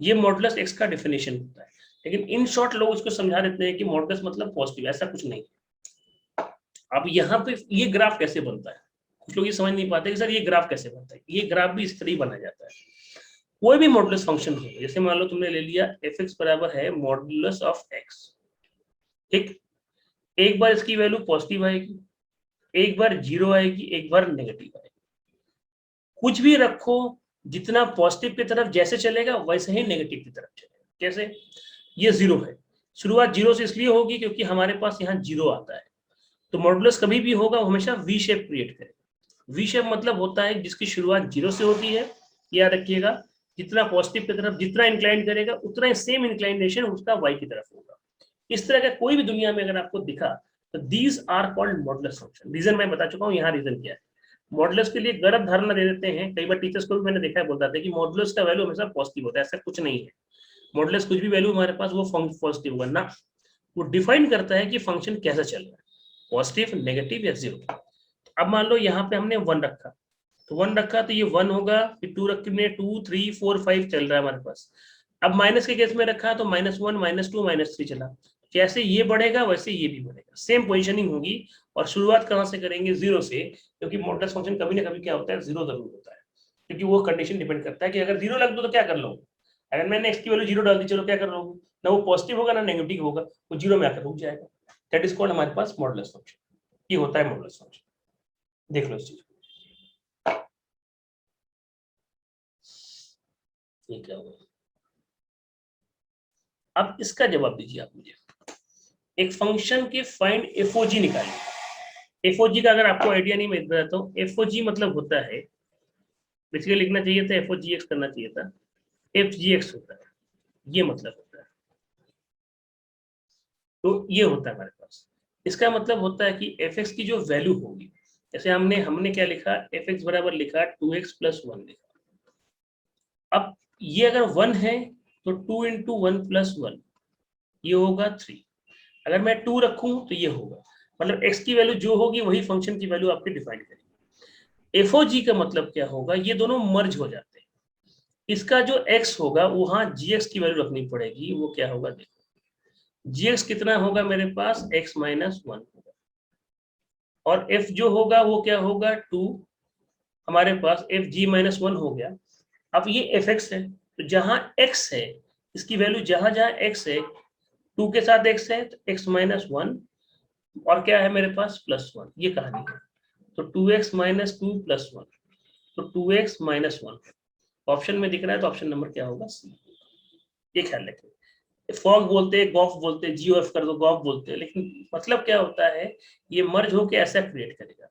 Speaker 2: ये मॉडुलस x का डेफिनेशन होता है। लेकिन इन शॉर्ट लोग उसको समझा देते हैं कि मॉडुलस मतलब पॉजिटिव, ऐसा कुछ नहीं है। अब यहाँ पे ये ग्राफ कैसे बनता है, कुछ लोग ये समझ नहीं पाते कि सर ये ग्राफ कैसे बनता है। ये ग्राफ भी इस तरह ही बनाया जाता है। कोई भी मॉडुलस फंक्शन हो, जैसे मान लो तुमने ले लिया f(x) बराबर है मॉडुलस ऑफ x, ठीक, एक बार इसकी वैल्यू पॉजिटिव आएगी, एक बार 0 आएगी, एक बार नेगेटिव आएगी। कुछ भी रखो, जितना पॉजिटिव की तरफ जैसे चलेगा वैसे ही नेगेटिव की तरफ चलेगा। कैसे, ये 0 है, शुरुआत 0 से इसलिए होगी क्योंकि हमारे पास यहाँ 0 आता है, तो मॉडुलस कभी भी होगा हमेशा वी शेप क्रिएट करेगा। वी शेप मतलब होता है जिसकी शुरुआत 0 से होती है, याद रखिएगा, जितना पॉजिटिव की तरफ जितना इंक्लाइन करेगा उतना ही सेम इंक्लाइनेशन उसका y की तरफ होगा। इस तरह का कोई भी दुनिया में अगर आपको दिखा तो these are called modulus function. Reason मैं बता चुका हूँ, यहाँ रीजन क्या है। मॉडुलस के लिए गलत धारणा दे देते हैं, कई बार टीचर्स को भी मैंने देखा है, बताते हैं कि मॉडुलस का वैल्यू हमेशा पॉजिटिव होता है, ऐसा कुछ नहीं है। मॉडुलस कुछ भी वैल्यू हमारे पास वो पॉजिटिव होगा ना, वो डिफाइन करता है कि फंक्शन कैसा चल रहा है, पॉजिटिव, नेगेटिव या 0। अब मान लो यहाँ पे हमने 1 रखा, तो 1 रखा तो ये 1 होगा, फिर 2 रखने 2 3 4 5 चल रहा है हमारे पास। अब माइनस के केस में रखा तो -1 -2 -3 चला, जैसे ये बढ़ेगा वैसे ये भी बढ़ेगा, सेम पोजीशनिंग होगी। और शुरुआत कहाँ से करेंगे, 0 से, क्योंकि मॉडुलस फंक्शन कभी ना कभी क्या होता है 0 जरूर होता है, क्योंकि वो कंडीशन डिपेंड करता है कि अगर 0 लग दो तो क्या कर लो, अगर मैंने x की वैल्यू 0 डाल दी, चलो क्या कर लो, ना वो पॉजिटिव होगा ना नेगेटिव होगा, वो 0 में आकर रुक जाएगा। दैट इज कॉल्ड हमारे पास मॉडुलस फंक्शन। ये होता है मॉडुलस फंक्शन, देख लो इस चीज को, ये क्या होगा। अब इसका जवाब दीजिए आप मुझे, एक फंक्शन के फाइंड एफओजी निकालिए। एफओजी का अगर आपको आइडिया नहीं, मैं बताता हूँ। एफओजी मतलब होता है, बेसिकली लिखना चाहिए था एफओजीएक्स करना चाहिए था, एफजीएक्स होता है, ये मतलब होता है। तो ये होता है हमारे पास इसका मतलब होता है कि एफ एक्स की जो वैल्यू होगी, जैसे हमने क्या लिखा, एफ एक्स बराबर लिखा 2x + 1 लिखा। अब ये अगर 1 है तो 2 × 1 + 1 ये होगा 3। अगर मैं 2 रखूं तो ये होगा, मतलब x की वैल्यू जो होगी वही फंक्शन की वैल्यू आपकी डिफाइन करेगी। एफ ओ जी का मतलब क्या होगा, ये दोनों मर्ज हो जाते हैं। इसका जो x होगा वहां gx की वैल्यू रखनी पड़ेगी, वो क्या होगा देखो, gx कितना होगा मेरे पास, x - 1 होगा, और f जो होगा वो क्या होगा 2, हमारे पास f g - 1 हो गया। अब ये fx है, तो जहां x है इसकी वैल्यू, जहां जहां x है 2 के साथ x है तो x - 1, और क्या है मेरे पास +1, ये कहानी है। तो 2x - 2 + 1, तो 2x - 1 ऑप्शन में दिख रहा है, तो ऑप्शन नंबर क्या होगा, सी। ये ख्याल रखें, फॉग बोलते हैं, गॉफ बोलते हैं, जी एफ कर दो गॉफ बोलते हैं, लेकिन मतलब क्या होता है, ये मर्ज होके ऐसा क्रिएट करेगा।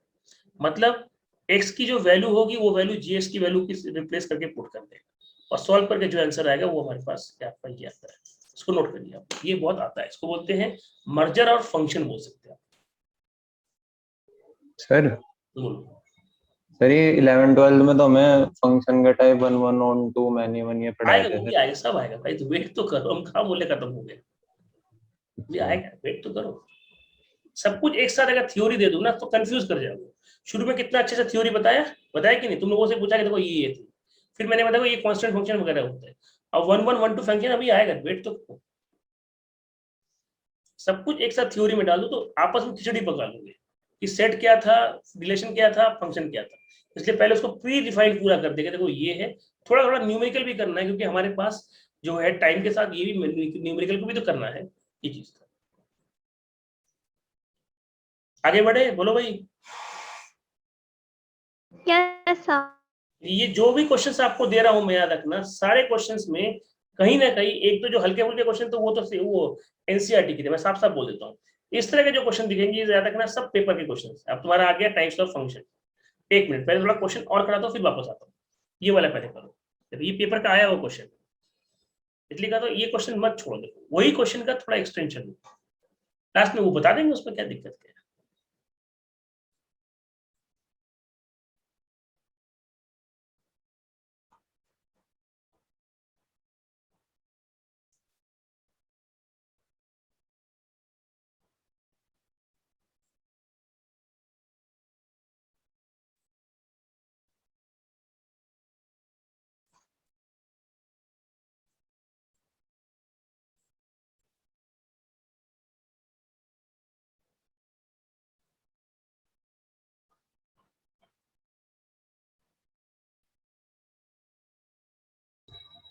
Speaker 2: मतलब x की जो वैल्यू होगी वो वैल्यू gx की वैल्यू की रिप्लेस करके पुट कर देगा, और सॉल्व करके जो आंसर आएगा वो हमारे पास आपका ये आता है। इसको नोट करिए आप, ये बहुत आता है, इसको बोलते हैं मर्जर और फंक्शन बोल सकते हैं आप।
Speaker 6: सर
Speaker 2: बोलो।
Speaker 6: सर ये 11th-12th में तो हमें फंक्शन का टाइप 1 1 ऑन 2 मैनी 1 ये पढ़ाए
Speaker 2: आएगा,
Speaker 6: थे
Speaker 2: वो भी
Speaker 6: सर।
Speaker 2: आएगा, सब आएगा भाई, तो वेट तो करो, हम कहाँ बोले खत्म हो गया, भी आएगा, वेट तो करो। सब कुछ एक साथ अगर थ्योरी दे दूं ना तो कंफ्यूज कर जाओगे। शुरू में कितना अच्छे से थ्योरी बताया कि नहीं, तुम लोगों से पूछा कि देखो ये थी, फिर मैंने बताया ये कांस्टेंट फंक्शन वगैरह होता है। अब 1 1 1 2 फंक्शन अभी आएगा, वेट तो करो। सब कुछ एक साथ थ्योरी में डाल दो तो आपस में खिचड़ी पका लोगे कि सेट क्या था, रिलेशन क्या था, फंक्शन क्या था। इसलिए पहले उसको प्री डिफाइन पूरा कर देगा, देखो ये है। थोड़ा थोड़ा न्यूमेरिकल भी करना है, क्योंकि हमारे पास जो है टाइम के साथ ये भी न्यूमेरिकल को भी तो करना है, ये चीज था। आगे बढ़े, बोलो भाई।
Speaker 7: Yes sir.
Speaker 2: ये जो भी क्वेश्चंस आपको दे रहा हूं मैं, याद रखना सारे क्वेश्चंस में कहीं ना कहीं एक तो जो हल्के फुल्के क्वेश्चन तो वो एनसीईआरटी की थे, मैं साफ साफ बोल देता हूँ। इस तरह के जो क्वेश्चन दिखेंगे याद रखना सब पेपर के क्वेश्चन। अब तुम्हारा आ गया टाइप्स ऑफ फंक्शन। एक मिनट पहले थोड़ा क्वेश्चन और करा दो, फिर वापस आता हूँ। ये वाला पहले करो, जब ये पेपर का आया वो क्वेश्चन, इसलिए कहा तो ये क्वेश्चन मत छोड़ दो, वही क्वेश्चन का थोड़ा एक्सटेंशन लास्ट में वो बता देंगे उसमें क्या दिक्कत है।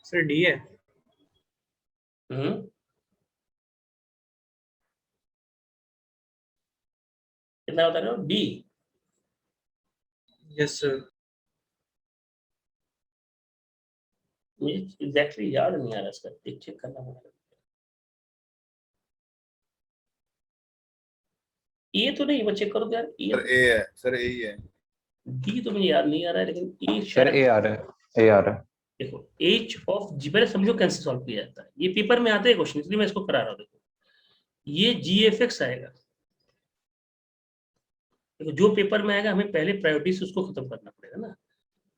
Speaker 9: सर डी है।
Speaker 2: कितना बता रहे हो, डी?
Speaker 9: Yes sir.
Speaker 2: मुझे एग्जैक्टली याद नहीं आ रहा, इसका चेक करना पड़ेगा। ये तो नहीं, वो चेक करो यार, ये
Speaker 10: सर ए है, सर ए ही है।
Speaker 2: डी तो मुझे याद नहीं आ रहा है, लेकिन ए
Speaker 6: सर
Speaker 2: शायद
Speaker 6: ए आ रहा है, ए आ रहा है।
Speaker 2: देखो एच ऑफ जी, पहले समझो कैसे सॉल्व किया जाता है, ये पेपर में आते हैं क्वेश्चन, इसलिए मैं इसको करा रहा हूँ। देखो ये जी एफ एक्स आएगा, देखो जो पेपर में आएगा हमें पहले प्रायोरिटी से उसको खत्म करना पड़ेगा ना,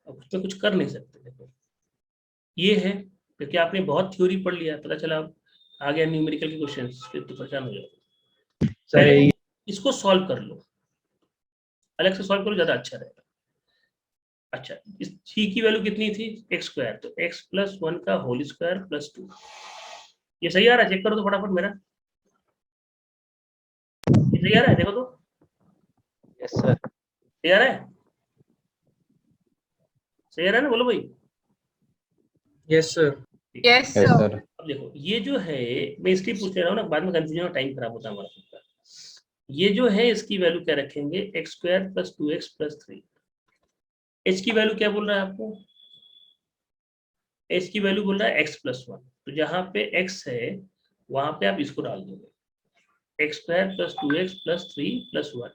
Speaker 2: अब उसमें कुछ कर नहीं सकते। देखो ये है, क्योंकि आपने बहुत थ्योरी पढ़ लिया, पता चला आ गया न्यूमेरिकल के क्वेश्चन, फिर तो परेशान हो जाओगे।
Speaker 4: सर
Speaker 2: पहले
Speaker 4: ये
Speaker 2: इसको सॉल्व कर लो, अलग से सॉल्व करो, ज्यादा अच्छा रहेगा। अच्छा, इस जी की वैल्यू कितनी थी, x², तो x + 1 का होल स्क्वायर + 2। ये सही आ रहा है, चेक करो तो फटाफट मेरा, ये सही आ रहा है, देखो तो
Speaker 4: यस सर।
Speaker 2: सही आ रहा है, सही आ रहा है ना, बोलो भाई।
Speaker 9: Yes sir.
Speaker 5: Yes
Speaker 6: yes
Speaker 5: sir.
Speaker 6: Sir.
Speaker 2: अब देखो ये जो है, मैं इसलिए पूछ रहा हूँ ना, बाद में कंफ्यूजन और टाइम खराब होता है हमारा खुद का। ये जो है इसकी वैल्यू क्या रखेंगे, x² + 2x + 3। h की वैल्यू क्या बोल रहा है आपको, h की वैल्यू बोल रहा है x + 1, तो जहां पे x है वहां पे आप इसको डाल दोगे, x² + 2x + 3 + 1,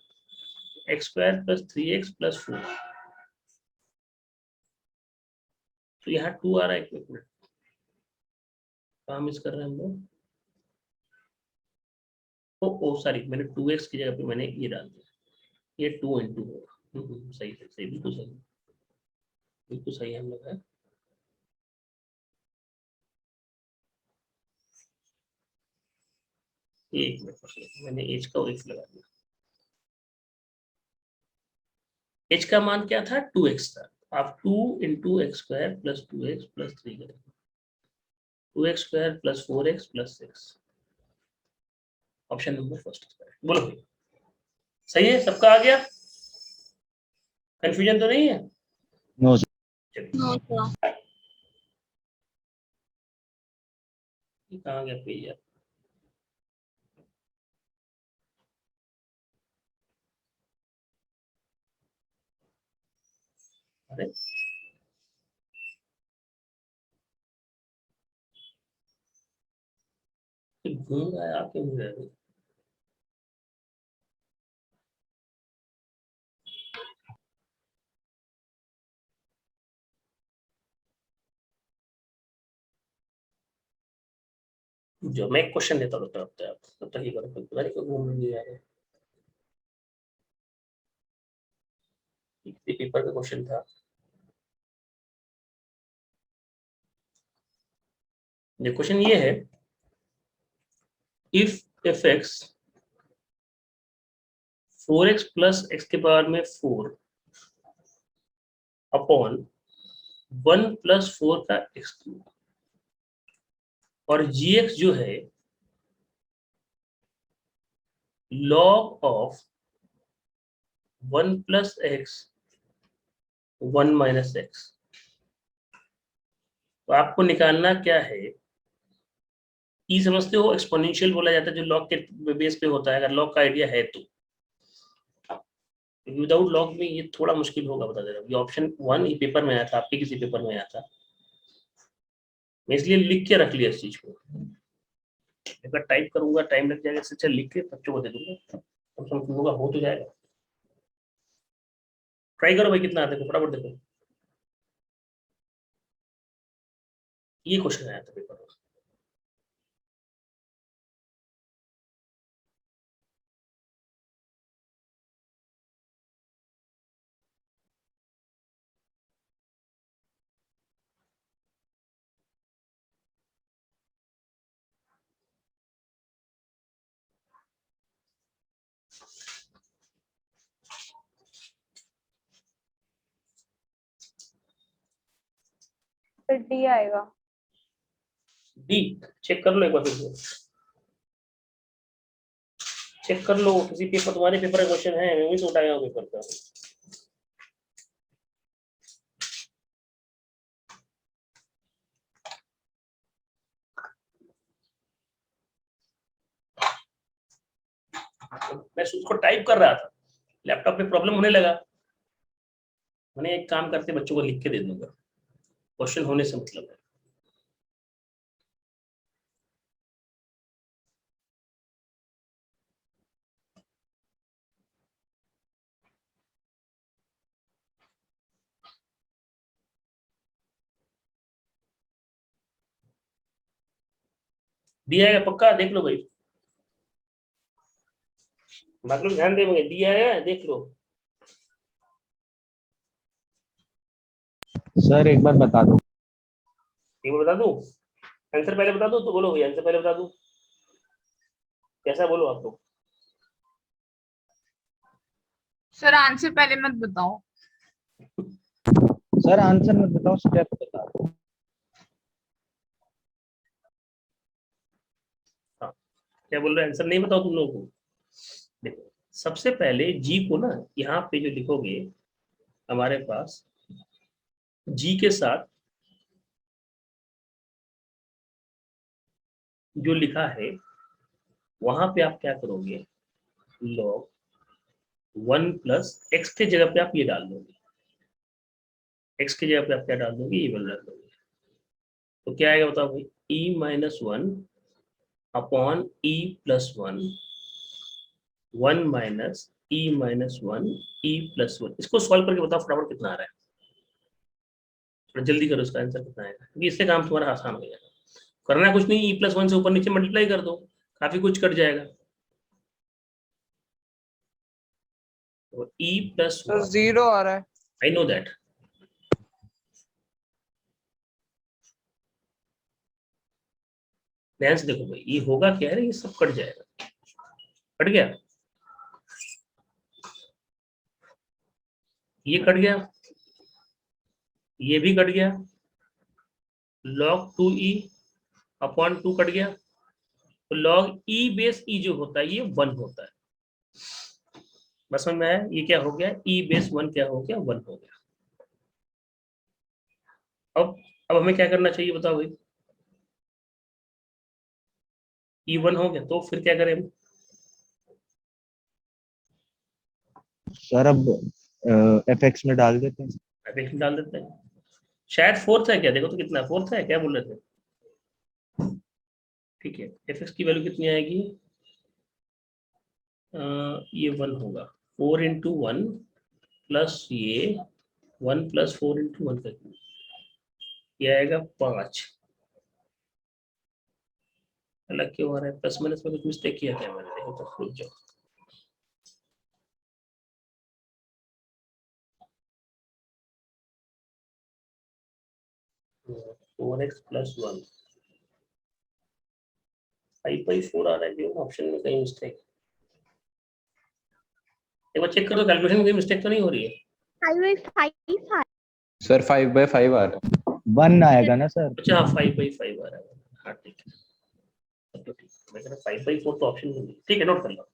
Speaker 2: x² + 3x + 4। तो यहाँ 2 आ रहा है, एक मिनट काम मिस कर रहे हैं हम लोग। ओ सॉरी, मैंने 2x की जगह पे मैंने ये डाल दिया, ये 2 इंटू होगा। सही सही सही, बिल्कुल सही हम लोग है। एक मिनट, मैंने एच का x लगा दिया। h का मान क्या था? 2x था। आप 2 into x square plus 2x plus 3 करेंगे, 2x square plus 4x plus 6। Option number first बोलो भाई, सही है? सबका आ गया? कंफ्यूजन तो नहीं है?
Speaker 4: No
Speaker 7: no sir.
Speaker 2: कहाँ गया पेज यार? अरे घूम रहा है, आप क्यों घूम रहे हो? जो मैं एक क्वेश्चन देता हूँ आप तब तक ही करो, पता नहीं क्यों घूम नहीं जा रहे। पेपर का क्वेश्चन था, ये क्वेश्चन ये है, if F x 4x plus x के पावर में 4 अपॉन 1 प्लस 4 का एक्स क्यूब, और जी एक्स जो है log of 1 plus x 1 minus x, तो आपको निकालना क्या है? ई समझते हो? एक्सपोनेंशियल बोला जाता है जो लॉग के बेस पे होता है, अगर लॉग का आइडिया है तो। विदाउट लॉग में ये थोड़ा मुश्किल होगा, बता दे रहा हूँ। ये ऑप्शन 1 ही पेपर में आया था, आपके किसी पेपर में आया था, मैं इसलिए लिख के रख लिया इस चीज को। अगर टाइप करूंगा टाइम लग जाएगा, इससे अच्छा लिख के बच्चों को दे दूंगा, कम से कम होगा, हो तो जाएगा। ट्राई करो भाई, कितना आता है फटाफट देखो। ये क्वेश्चन आया था पेपर में।
Speaker 3: फिर डी आएगा।
Speaker 2: डी चेक कर लो एक बार फिर से। चेक कर लो, किसी पेपर, तुम्हारे पेपर का क्वेश्चन है, मैं भी तो उठाया हूँ पेपर का। मैं उसको टाइप कर रहा था, लैपटॉप पे प्रॉब्लम होने लगा, मैंने एक काम करते बच्चों को लिख के दे दूंगा, क्वेश्चन होने से मतलब है। दिया है पक्का? देख लो भाई, बाकी लोग ध्यान देंगे। दिया है, देख लो।
Speaker 6: सर एक बार बता दो।
Speaker 2: एक बार बता दूं? आंसर पहले बता दूं तो बोलो भाई, आंसर पहले बता दूं? कैसा बोलो आप लोग?
Speaker 5: सर आंसर पहले मत बताओ।
Speaker 8: सर आंसर मत बताओ, स्टेप बता दो।
Speaker 2: हाँ, क्या बोल रहे हैं? आंसर नहीं बताओ तुम लोगों को? देखो, सबसे पहले जी को ना यहाँ पे जो लिखोगे, हमारे पास जी के साथ जो लिखा है वहां पे आप क्या करोगे, लॉग 1 प्लस एक्स के जगह पे आप ये डाल दोगे, एक्स की जगह पे आप क्या डाल दोगे, ये वाला डाल दोगे। तो क्या आएगा बताओ भाई? E minus 1 upon e plus 1, 1 minus e minus 1 e plus 1। इसको सॉल्व करके बताओ फटाफट कितना आ रहा है, थोड़ा जल्दी करो, इसका आंसर कितना आएगा, क्योंकि इससे काम तुम्हारा आसान हो जाएगा। करना कुछ नहीं, ई प्लस 1 से ऊपर नीचे मल्टीप्लाई कर दो, काफी कुछ कट जाएगा। तो e प्लस
Speaker 1: सर 0 आ रहा है।
Speaker 2: आई नो दैट, ध्यान से देखो भाई, ये होगा क्या है, ये सब कट जाएगा, कट गया, ये कट गया, ये भी कट गया, log 2e अपॉन 2 कट गया, तो log e बेस e जो होता है ये 1 होता है। बस समझ में आया, ये क्या हो गया, e बेस 1 क्या हो गया, 1 हो गया। अब हमें क्या करना चाहिए बताओ भाई, e 1 हो गया तो फिर क्या करें हम?
Speaker 8: सर अब fx में डाल देते हैं।
Speaker 2: एप्लीकेशन डाल देते हैं, शायद फोर्थ है क्या, देखो तो कितना फोर्थ है, क्या बोल रहे थे, ठीक है, fx की वैल्यू कितनी आएगी, ये 1 होगा, 4 इंटू 1 प्लस ये 1 प्लस 4 इंटू 1 करके ये आएगा 5। अलग क्यों आ रहा है, प्लस माइनस में कुछ मिस्टेक किया क्या मैंने, देखो तो रुक जाओ, फोर एक्स प्लस 1 5/4 आ रहा है, जो ऑप्शन में कहीं मिस्टेक, एक बार चेक करो कैलकुलेशन में कहीं मिस्टेक तो नहीं हो रही है।
Speaker 6: सर 5/5 आ रहा है।
Speaker 8: 1 आएगा ना सर।
Speaker 2: अच्छा हाँ 5/5 आ रहा है, हाँ ठीक है, तो ठीक है, मैं कह रहा 5/4 तो ऑप्शन नहीं है, ठीक है, नोट कर लो।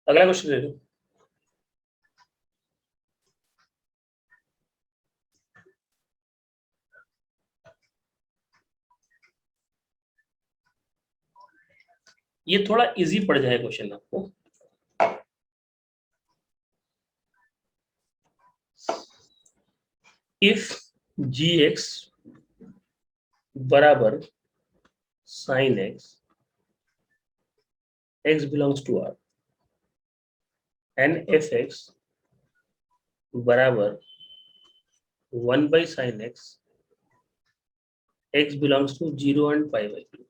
Speaker 2: अगला क्वेश्चन ले लो, ये थोड़ा इजी पड़ जाए क्वेश्चन आपको, इफ gx बराबर sin x, x belongs to R, and fx बराबर 1/sin x, x belongs to 0 and pi/2,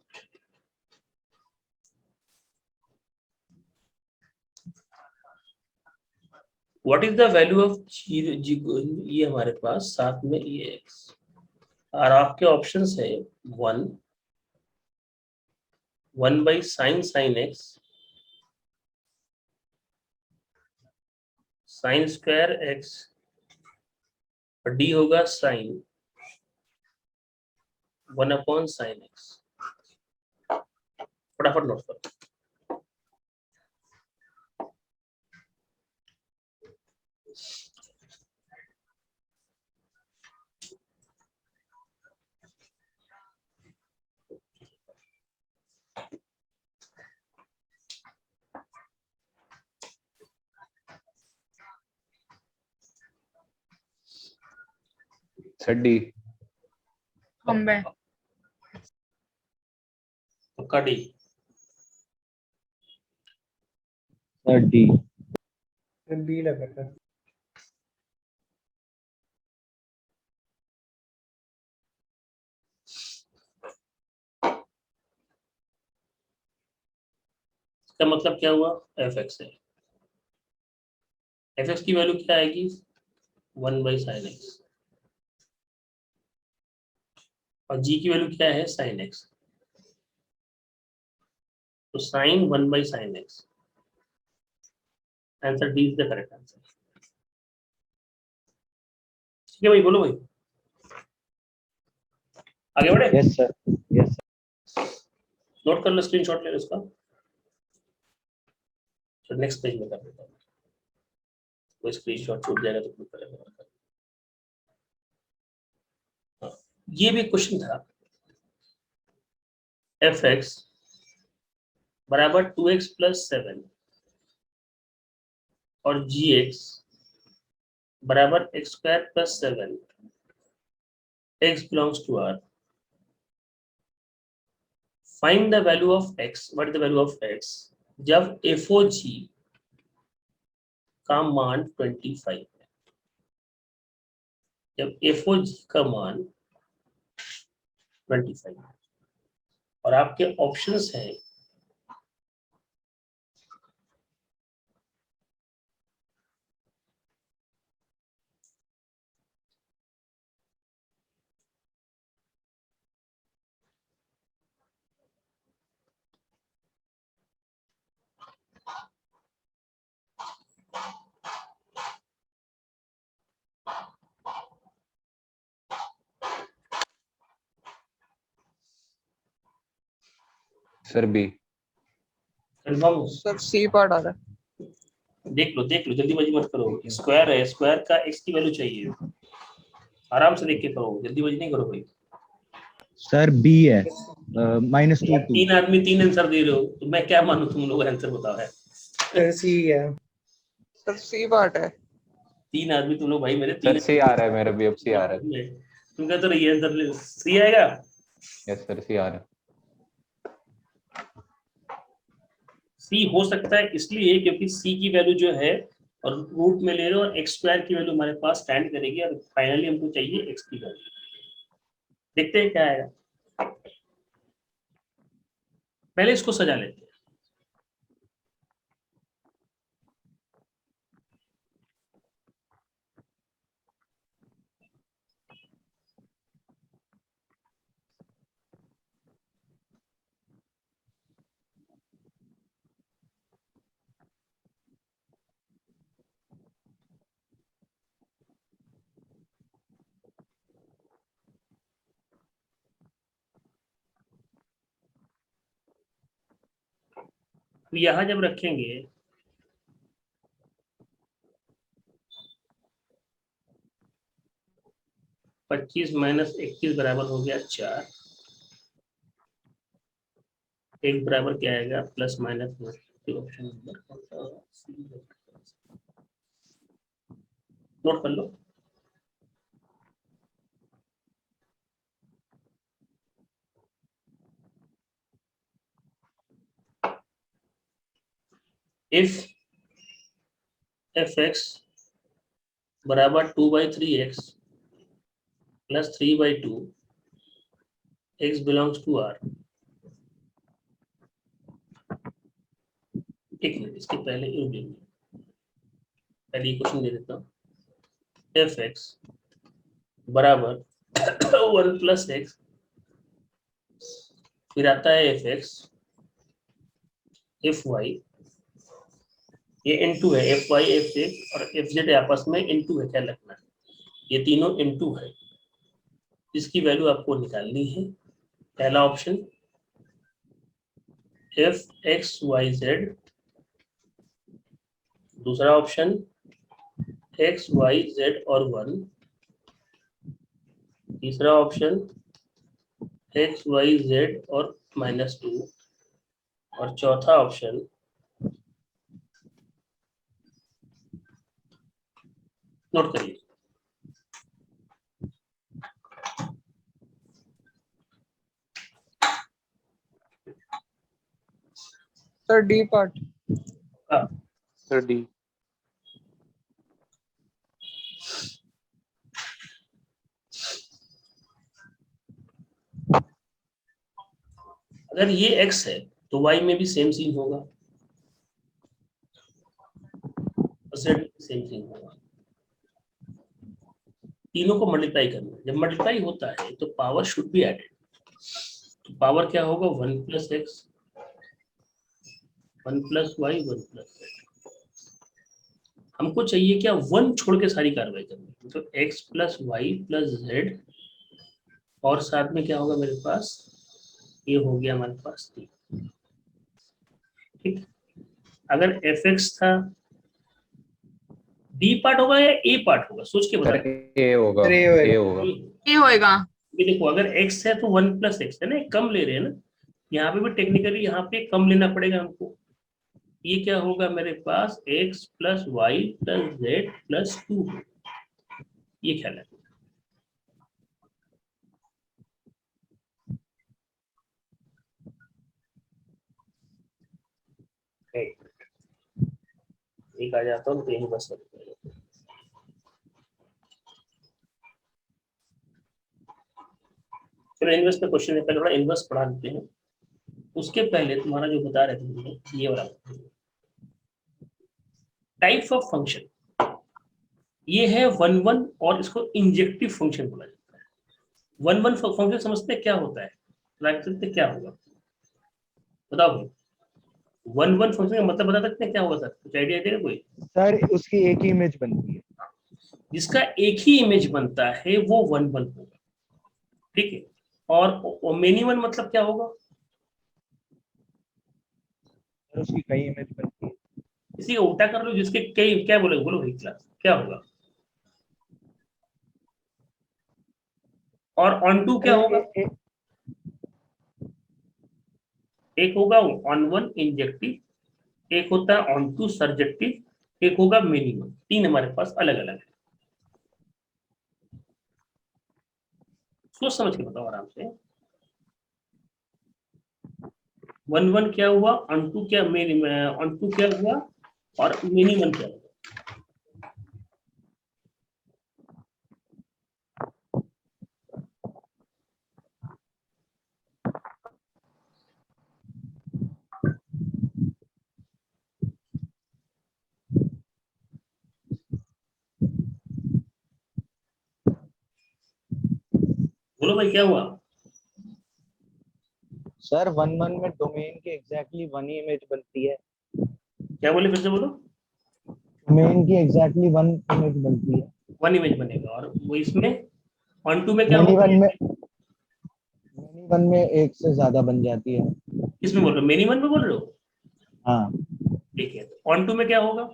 Speaker 2: what is the value of ये हमारे पास साथ में ये x, और आपके ऑप्शंस है 1/sin x, sin square x, और d होगा sin 1/sin x, फटाफट नोट करो।
Speaker 6: Sir D.
Speaker 5: खंबे
Speaker 2: पक्का डी,
Speaker 8: सर डी।
Speaker 9: बी लगा था।
Speaker 2: इसका मतलब क्या हुआ, fx है, fx की वैल्यू क्या आएगी 1/sin x, और g की वैल्यू क्या है sin x, तो sin 1/sin x, answer D is the correct answer. ठीक है भाई, बोलो भाई, आगे बढ़े,
Speaker 8: yes sir, yes sir.
Speaker 2: Note कर लो, स्क्रीनशॉट ले लो इसका, तो नेक्स्ट पेज में कर देता हूँ, कोई स्क्रीनशॉट छूट जाएगा तो क्लिक करेगा। हाँ, ये भी क्वेश्चन था, fx बराबर 2x प्लस 7 और gx बराबर x square plus 7, x belongs to R, find the value of x, what is the value of x जब fog का मान 25 है, जब FOG का मान 25 है और आपके ऑप्शंस हैं
Speaker 6: sir B.
Speaker 2: Confirm.
Speaker 1: Sir C part आ रहा है।
Speaker 2: देख लो जल्दीबाजी मत करो, स्क्वायर है, स्क्वायर का x की वैल्यू चाहिए, आराम से देख के करो, जल्दीबाजी नहीं करो भाई।
Speaker 8: सर बी है -2
Speaker 2: यार 3 आदमी 3 आंसर दे रहे हो तो मैं क्या मानूं, तुम लोग आंसर बताओ है।
Speaker 9: सर सी है।
Speaker 1: सर सी पार्ट है।
Speaker 2: 3 आदमी तुम लोग भाई मेरे
Speaker 6: सर
Speaker 2: 3
Speaker 6: सी आ रहा है, मेरा भी अब सी आ रहा है।
Speaker 2: तुम कहते रहिए आंसर सी आएगा।
Speaker 6: यस सर सी आ रहा है।
Speaker 2: सी हो सकता है इसलिए क्योंकि सी की वैल्यू जो है और रूट में ले रहे हो और एक्स स्क्वायर की वैल्यू हमारे पास स्टैंड करेगी और फाइनली हमको चाहिए एक्स की वैल्यू। देखते हैं क्या आएगा, पहले इसको सजा लेते हैं। तो यहां जब रखेंगे 25 माइनस 21 बराबर हो गया 4, एक बराबर क्या आएगा plus minus option number note कर लो। इफ fx बराबर 2/3x plus 3/2 x belongs to r। एक मिनट, इसके पहले पहले क्वेश्चन दे देता हूँ। fx बराबर 1 प्लस x, फिर आता है fx, fy ये n2 है, fy fx और fz आपस में n2 है, क्या लगना है, ये तीनों n2 है, इसकी वैल्यू आपको निकालनी है। पहला ऑप्शन fx,y,z, दूसरा ऑप्शन x, y, z और 1, तीसरा ऑप्शन x, y, z और -2 और चौथा ऑप्शन नोट करिए
Speaker 1: sir D part.
Speaker 6: Sir D.
Speaker 2: अगर ये x है तो y में भी सेम सीन होगा और z में सेम सीन होगा। तीनों को मल्टीप्लाई करना है, जब मल्टीप्लाई होता है तो पावर शुड बी एडेड। तो पावर क्या होगा 1 plus x, 1 plus y, 1 plus z। हमको चाहिए क्या 1 छोड़ के सारी कार्रवाई करनी, तो x plus y plus z और साथ में क्या होगा मेरे पास, ये हो गया हमारे पास 3। ठीक, अगर fx था b पार्ट होगा या a पार्ट होगा, सोच के
Speaker 6: सर
Speaker 2: बता।
Speaker 6: ए होगा,
Speaker 9: सर, A होएगा।
Speaker 6: ए होगा।
Speaker 5: ये होएगा।
Speaker 2: ये देखो अगर x है तो 1 प्लस एक्स है ना, कम ले रहे हैं ना, यहाँ पे भी टेक्निकली यहाँ पे कम लेना पड़ेगा हमको। ये क्या होगा मेरे पास x plus y plus z plus 2, ये ख्याल है। एक आ जाता हूँ तो यही बस चलो इनवर्स पे क्वेश्चन है, पहले थोड़ा इनवर्स पढ़ा देते हैं। उसके पहले तुम्हारा जो बता रहे थे मुझे, ये वाला टाइप्स ऑफ फंक्शन, ये है 1-1 और इसको इंजेक्टिव फंक्शन बोला जाता है। 1-1 फंक्शन समझते हैं क्या होता है, क्या होगा बताओ। 1-1 फंक्शन का मतलब बता सकते हैं क्या होगा सर, कुछ आइडिया है कोई?
Speaker 8: सर उसकी एक ही इमेज बनती है।
Speaker 2: जिसका एक ही इमेज बनता है वो 1-1 होगा, ठीक है। और मेनी वन मतलब क्या होगा?
Speaker 8: सर उसकी कई इमेज बनती है।
Speaker 2: इसी को उल्टा कर लो, जिसके कई, क्या बोले बोलो भाई क्लास, क्या होगा? और ऑन टू क्या होगा? एक होगा ऑन वन इंजेक्टिव, एक होता है ऑन टू सर्जेक्टिव, एक होगा मिनिमम। तीन हमारे पास अलग अलग है। सोच समझ के बताओ आराम से। 1-1 क्या हुआ, ऑन टू क्या, ऑन टू क्या हुआ, और मिनिमम क्या हुआ? बोलो भाई क्या हुआ?
Speaker 8: सर 1-1 में डोमेन की एग्जैक्टली वन ही इमेज बनती है।
Speaker 2: क्या बोले, फिर से बोलो।
Speaker 8: डोमेन की एग्जैक्टली वन इमेज बनती है।
Speaker 2: वन इमेज बनेगा, और वो इसमें ऑन टू में क्या
Speaker 8: मेनी
Speaker 2: होगा?
Speaker 8: वन में एक से ज्यादा बन जाती है।
Speaker 2: किसमें बोल रहे हो, मेनी वन में बोल रहे हो?
Speaker 8: हाँ
Speaker 2: ठीक है, ऑन टू में क्या होगा?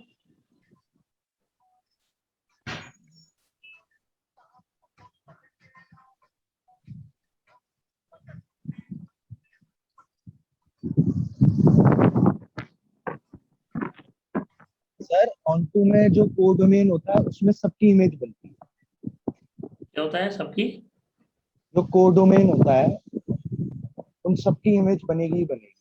Speaker 8: सर ऑन टू में जो कोडोमेन होता है उसमें सबकी इमेज बनती है।
Speaker 2: क्या होता है सबकी?
Speaker 8: जो कोडोमेन होता है उन सबकी इमेज बनेगी ही बनेगी।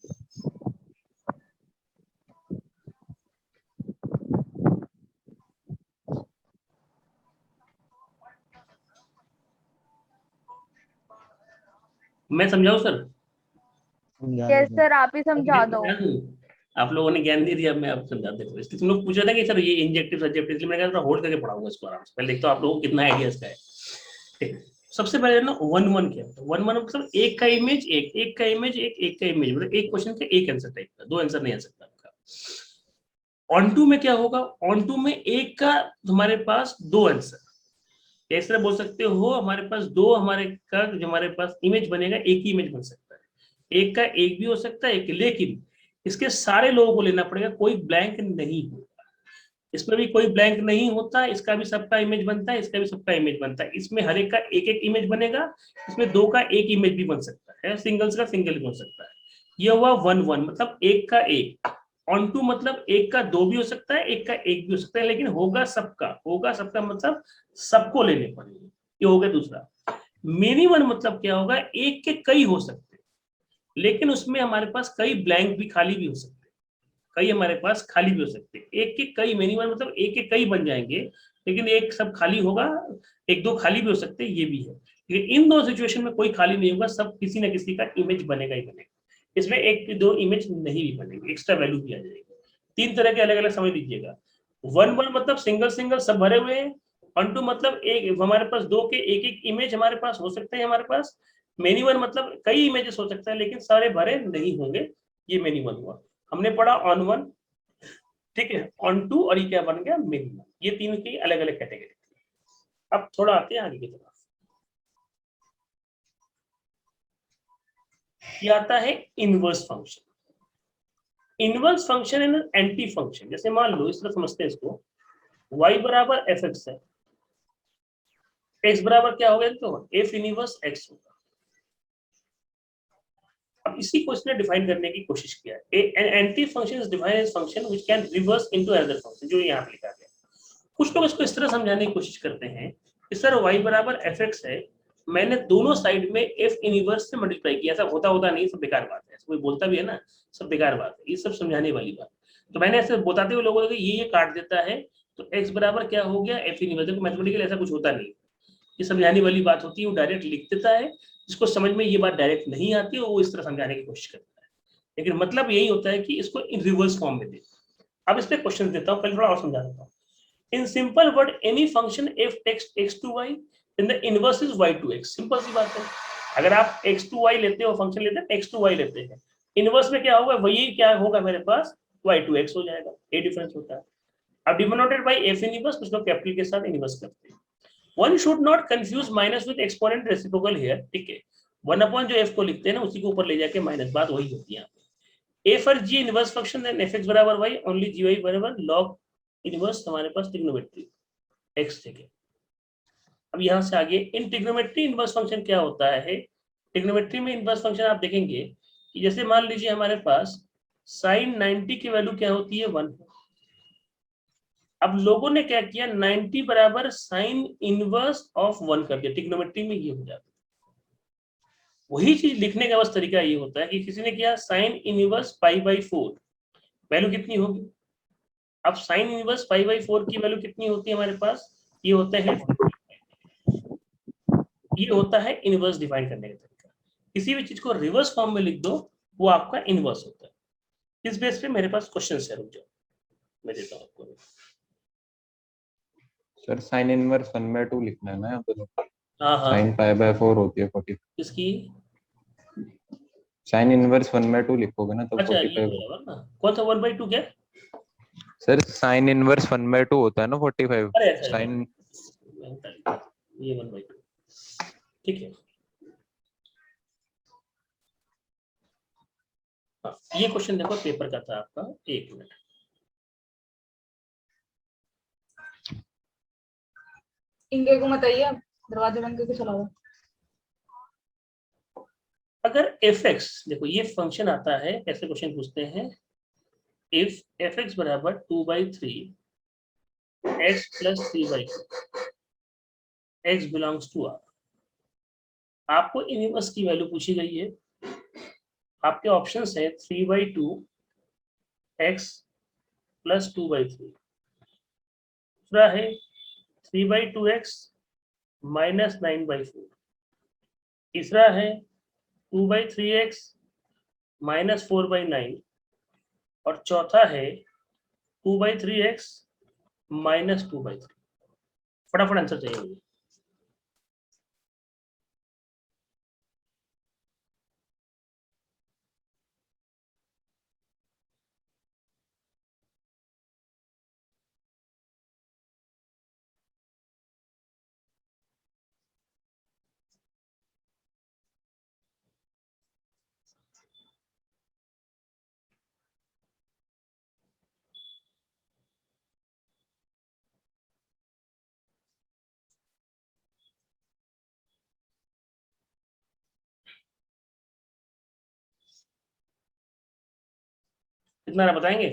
Speaker 2: मैं समझाऊं सर?
Speaker 3: यस सर, आप ही समझा दो।
Speaker 2: आप लोगों ने ज्ञान दे दिया, मैं आप समझा देता हूँ। इसलिए तुम लोग पूछा था कि सर ये इंजेक्टिव सब्जेक्टिव, इसलिए मैंने कहा होल्ड करके पढ़ाऊंगा इसको आराम से। पहले देखता हूँ आप लोगों को कितना आइडिया इसका है। ठीक है, सबसे पहले ना 1-1 क्या होता है? 1-1 मतलब एक का इमेज एक, एक का इमेज एक, एक का इमेज, मतलब एक क्वेश्चन का एक आंसर टाइप का, दो आंसर नहीं आ सकता आपका। ऑन टू में क्या होगा? ऑन टू में एक का हमारे पास दो आंसर, इस तरह बोल सकते हो हमारे पास दो, हमारे का जो हमारे पास इमेज बनेगा एक ही इमेज बन सकता है, एक का एक भी हो सकता है एक, लेकिन इसके सारे लोगों को लेना पड़ेगा, कोई ब्लैंक नहीं होगा। इसमें भी कोई ब्लैंक नहीं होता, इसका भी सबका इमेज बनता है, इसका भी सबका इमेज बनता है। इसमें हर एक का एक एक इमेज बनेगा, इसमें दो का एक इमेज भी बन सकता है, सिंगल्स का सिंगल भी बन सकता है। ये हुआ 1-1 मतलब एक का एक। ऑन टू मतलब एक का दो भी हो सकता है, एक का एक भी हो सकता है, लेकिन होगा सबका, होगा सबका मतलब सबको लेने पड़ेंगे। ये हो गया दूसरा। मेनी वन मतलब क्या होगा? एक के कई हो सकते हैं, लेकिन उसमें हमारे पास कई ब्लैंक भी खाली भी हो सकते हैं, कई हमारे पास खाली भी हो सकते हैं। एक के कई मेनी वन मतलब एक के कई बन जाएंगे, लेकिन एक सब खाली होगा, एक दो खाली भी हो सकते हैं, ये भी है। लेकिन इन दो सिचुएशन में कोई खाली नहीं होगा, सब किसी ना किसी का इमेज बनेगा ही बनेगा। इसमें एक दो इमेज नहीं भी बनेगी, एक्स्ट्रा वैल्यू भी आ जाएगी। तीन तरह के अलग अलग समझ लीजिएगा। 1-1 मतलब सिंगल सिंगल सब भरे हुए हैं। ऑन टू मतलब एक, हमारे पास दो के एक एक इमेज हमारे पास हो सकते हैं हमारे पास। मेनी वन मतलब कई इमेजेस हो सकता है, लेकिन सारे भरे नहीं होंगे, ये मेनी वन हुआ। हमने पढ़ा ऑन वन, ठीक है, ऑन टू, और ये क्या बन गया? Many one. ये तीनों की अलग अलग कैटेगरी। अब थोड़ा आते हैं आगे की तरफ। ये आता है इनवर्स फंक्शन। इनवर्स फंक्शन है ना एंटी फंक्शन। जैसे मान लो इस तरह समझते हैं इसको, y बराबर fx है, x बराबर क्या होगा? तो f इनवर्स x होगा। अब इसी को इसने डिफाइन करने की कोशिश किया है। An anti function is defined as function which can reverse into another function, जो यहाँ पे लिखा गया। कुछ लोग इसको इस तरह समझाने की कोशिश करते हैं कि सर y बराबर fx है, मैंने दोनों साइड में f इनवर्स से मल्टीप्लाई किया। ऐसा होता नहीं, सब बेकार बात है, कोई बोलता भी है ना, सब बेकार बात है, ये सब समझाने वाली बात। तो मैंने ऐसे बताते हुए लोगों को ये काट देता है, तो x बराबर क्या हो गया एफ इनवर्स। देखो मैथमेटिकल ऐसा कुछ होता नहीं, ये समझाने वाली बात होती है, वो डायरेक्ट लिख देता है, जिसको समझ में ये बात डायरेक्ट नहीं आती है वो इस तरह समझाने की कोशिश करता है, लेकिन मतलब यही होता है कि इसको इन रिवर्स फॉर्म में दे। अब इस पे क्वेश्चन देता हूँ, पहले थोड़ा और समझा देता हूँ। In simple word any function F takes x to y then the inverse is y to x। Simple सी बात है, अगर आप x टू y लेते हो, फंक्शन लेते हैं x टू y लेते हैं, इनवर्स में क्या होगा, वही क्या होगा मेरे पास y टू x हो जाएगा, ये डिफरेंस होता है। अब डिनोटेड बाय f इनवर्स, कुछ लोग कैपिटल के साथ इनवर्स करते हैं। One should not confuse minus with exponent reciprocal here, ठीक है। 1 जो f को लिखते हैं ना, उसी के ऊपर ले जाके माइनस, बात वही होती है यहाँ पे। a for g inverse function then fx बराबर y ओनली gy बराबर log इनवर्स, हमारे पास ट्रिग्नोमेट्री x, ठीक है। अब यहां से आगे इन ट्रिग्नोमेट्री इनवर्स फंक्शन क्या होता है, ट्रिग्नोमेट्री में इनवर्स फंक्शन आप देखेंगे कि जैसे मान लीजिए हमारे पास sin 90 की वैल्यू क्या होती है 1। अब लोगों ने क्या किया, 90 बराबर साइन इनवर्स ऑफ 1 कर दिया, ट्रिग्नोमेट्री में ये हो जाता है। वही चीज लिखने का बस तरीका ये होता है कि किसी ने किया sine inverse pi by 4, value कितनी होगी। अब साइन इनवर्स पाई बाई 4 की वैल्यू कितनी होती है हमारे पास, ये होता है, ये होता है इनवर्स डिफाइन करने का तरीका। किसी भी चीज को रिवर्स फॉर्म में लिख दो, वो आपका इनवर्स होता है। इस बेस पे मेरे पास क्वेश्चन है, रुक जाओ मैं देता हूँ आपको।
Speaker 6: सर साइन इनवर्स 1/2 लिखना है ना यहाँ पे, तो
Speaker 2: हाँ हाँ,
Speaker 6: साइन पाई बाय 4 होती है 45।
Speaker 2: इसकी
Speaker 6: साइन इनवर्स 1/2 लिखोगे ना तो
Speaker 2: अच्छा ये
Speaker 6: 45
Speaker 2: बराबर ना, कौन सा 1/2 क्या,
Speaker 6: सर साइन इनवर्स 1/2 होता है ना 45
Speaker 2: अरे अच्छा
Speaker 6: साइन।
Speaker 2: ये 1/2, ठीक है। हाँ, ये क्वेश्चन देखो पेपर का था आपका, एक मिनट।
Speaker 5: इंगे को मत आइए, दरवाजा बंद करके चला जाओ।
Speaker 2: अगर fx, देखो ये फंक्शन आता है, कैसे क्वेश्चन पूछते हैं, इफ fx बराबर 2/3 x plus 3/2 x belongs to r, आपको इनवर्स की वैल्यू पूछी गई है। आपके ऑप्शंस है 3/2 x प्लस 2/3, दूसरा है 3/2 x माइनस 9/4, तीसरा है 2/3 x माइनस 4/9, और चौथा है 2/3 x माइनस 2/3। फटाफट आंसर चाहिए मुझे। कितना बताएंगे,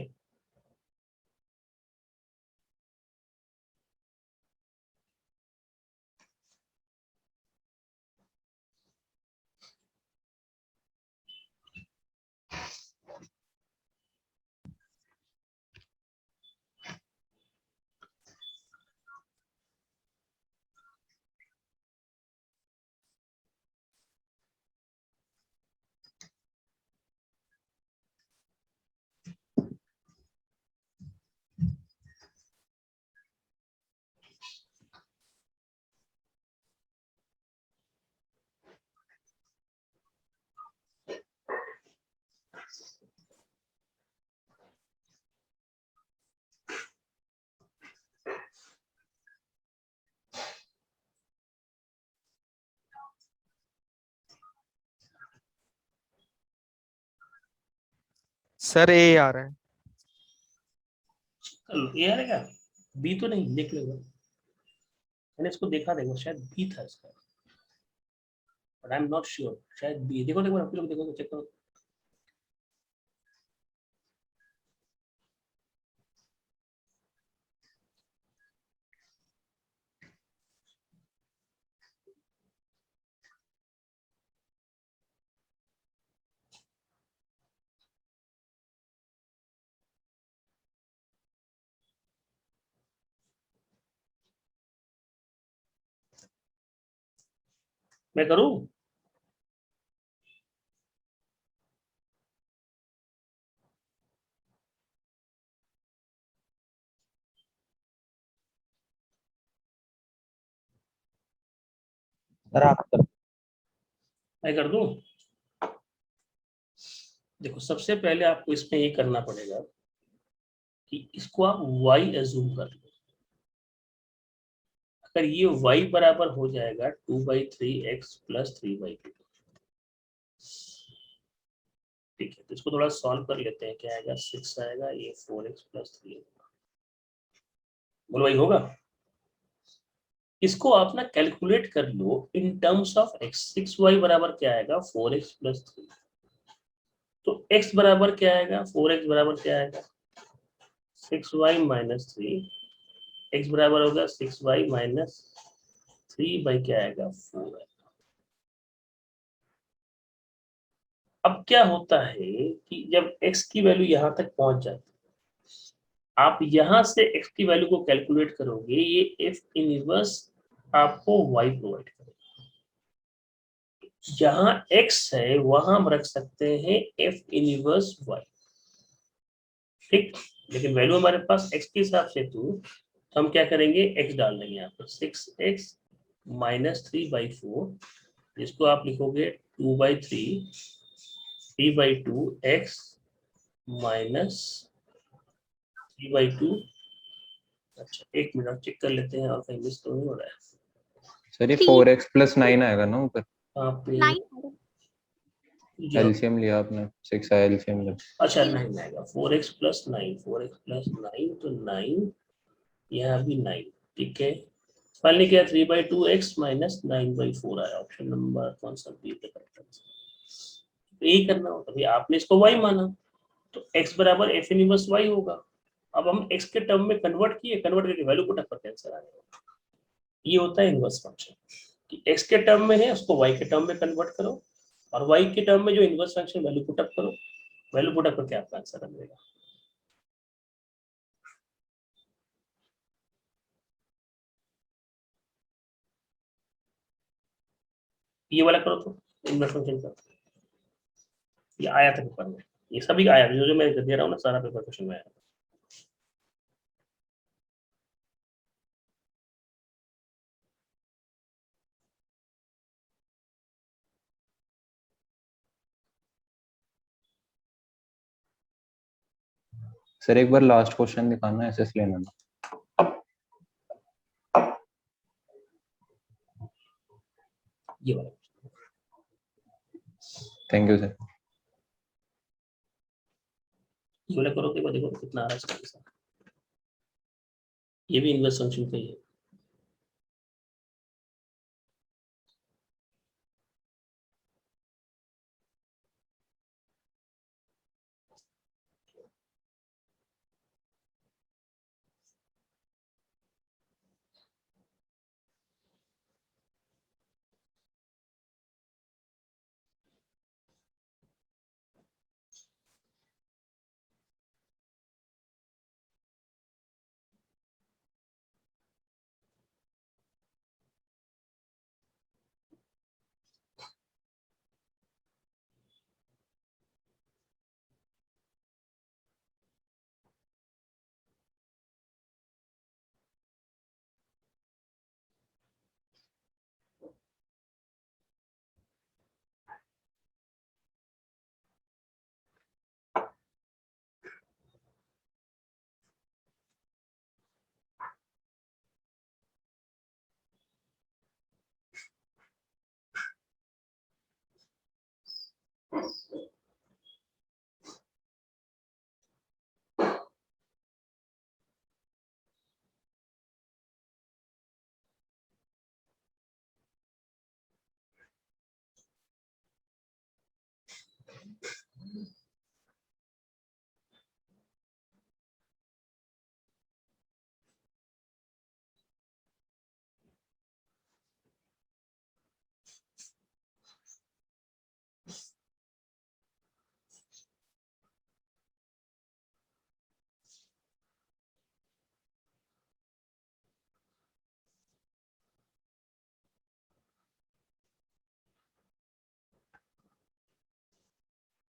Speaker 1: सर ए आ रहा है।
Speaker 2: चलो ये है क्या, बी तो नहीं, देख लो मैंने इसको देखा, देखो शायद बी था इसका, but I am not sure, शायद बी। देखो देखो आप लोग देखो, चेक करो। मैं करूं?
Speaker 6: सर आप कर
Speaker 2: मैं कर दूं? देखो, सबसे पहले आपको इसमें ये करना पड़ेगा कि इसको आप y एज्यूम कर लो। अगर ये y बराबर हो जाएगा 2/3x + 3/2, ठीक है, तो इसको थोड़ा सॉल्व कर लेते हैं। क्या आएगा? 6 आएगा, ये 4x + 3 होगा। बोलो भाई, होगा? इसको आप ना कैलकुलेट कर लो in terms of x। 6y बराबर क्या आएगा? 4x + 3। तो x बराबर क्या आएगा? 4x बराबर क्या आएगा? 6y - 3। x बराबर होगा 6y - 3 बाई क्या आएगा? 4। अब क्या होता है कि जब x की वैल्यू यहां तक पहुंच जाती है, आप यहां से x की वैल्यू को कैलकुलेट करोगे, ये f इनवर्स आपको y प्रोवाइड करेगा। जहां x है वहां हम रख सकते हैं f इनवर्स y, ठीक। लेकिन वैल्यू हमारे पास x के हिसाब से तो हम क्या करेंगे? x डाल देंगे यहाँ पर। 6x - 3/4, जिसको आप लिखोगे 2/3 3/2 x - 3/2। अच्छा, एक मिनट चेक कर लेते हैं और कहीं मिस तो नहीं हो रहा है।
Speaker 6: सर ये
Speaker 7: 3
Speaker 6: 4x + 9 आएगा ना ऊपर?
Speaker 2: आप
Speaker 7: 9
Speaker 6: एलसीएम लिया आपने, 6 आया एलसीएम लिया।
Speaker 2: अच्छा, 9 आएगा। 4x + 9, 4x + 9 तो 9, यहाँ भी 9, ठीक है। फाइनली क्या? 3/2x - 9/4 आया। ऑप्शन नंबर कौन सा? बी पे करेक्ट आंसर। तो यही करना होता है। आपने इसको y माना तो x बराबर f इनवर्स y होगा। अब हम x के टर्म में कन्वर्ट किए, कन्वर्ट करके वैल्यू पुट अप करके आंसर आ जाएगा। ये होता है इनवर्स फंक्शन कि x के टर्म में है उसको y के टर्म में कन्वर्ट करो, और y के टर्म में जो inverse function value put up करो, वैल्यू पुट अप करके आपका आंसर आ जाएगा। ये वाला करो तो इनवर्स फंक्शन का। ये आया था पेपर में, ये सभी आया, जो जो मैं दे रहा हूँ ना, सारा पेपर क्वेश्चन में आया।
Speaker 6: सर एक बार लास्ट क्वेश्चन दिखाना, एसएस लेना ना।
Speaker 2: ये वाला
Speaker 6: थैंक यू सर।
Speaker 2: ये वाला करो तो देखो कितना आ रहा है इसका आंसर। ये भी इनवर्स फंक्शन का ही है।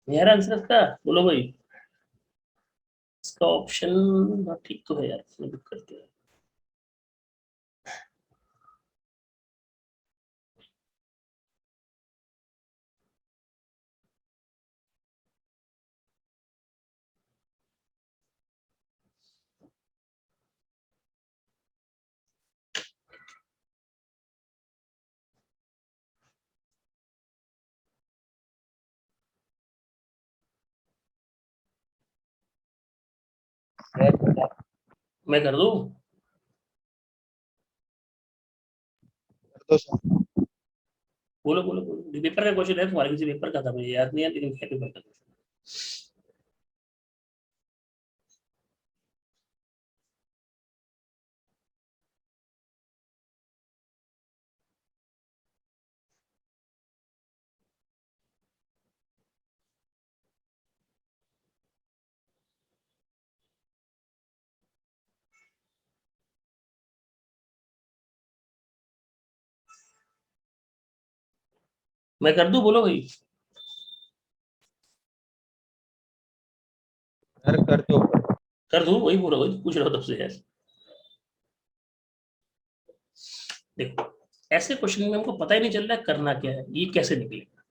Speaker 2: यार आंसर इसका बोलो भाई, इसका ऑप्शन ठीक तो है यार, इसमें दिक्कत क्या है? मैं कर दूं?
Speaker 8: तो सर
Speaker 2: बोलो बोलो बोलो, पेपर का क्वेश्चन है तुम्हारे, किसी पेपर का था, मुझे याद नहीं है लेकिन है पेपर का क्वेश्चन। मैं कर दूं, बोलो भाई।
Speaker 8: सर कर दो।
Speaker 2: कर दूं, वही बोलो, वही पूछ रहा हूं तब से यार। देखो, ऐसे क्वेश्चन में हमको पता ही नहीं चल रहा है करना क्या है, ये कैसे निकलेगा।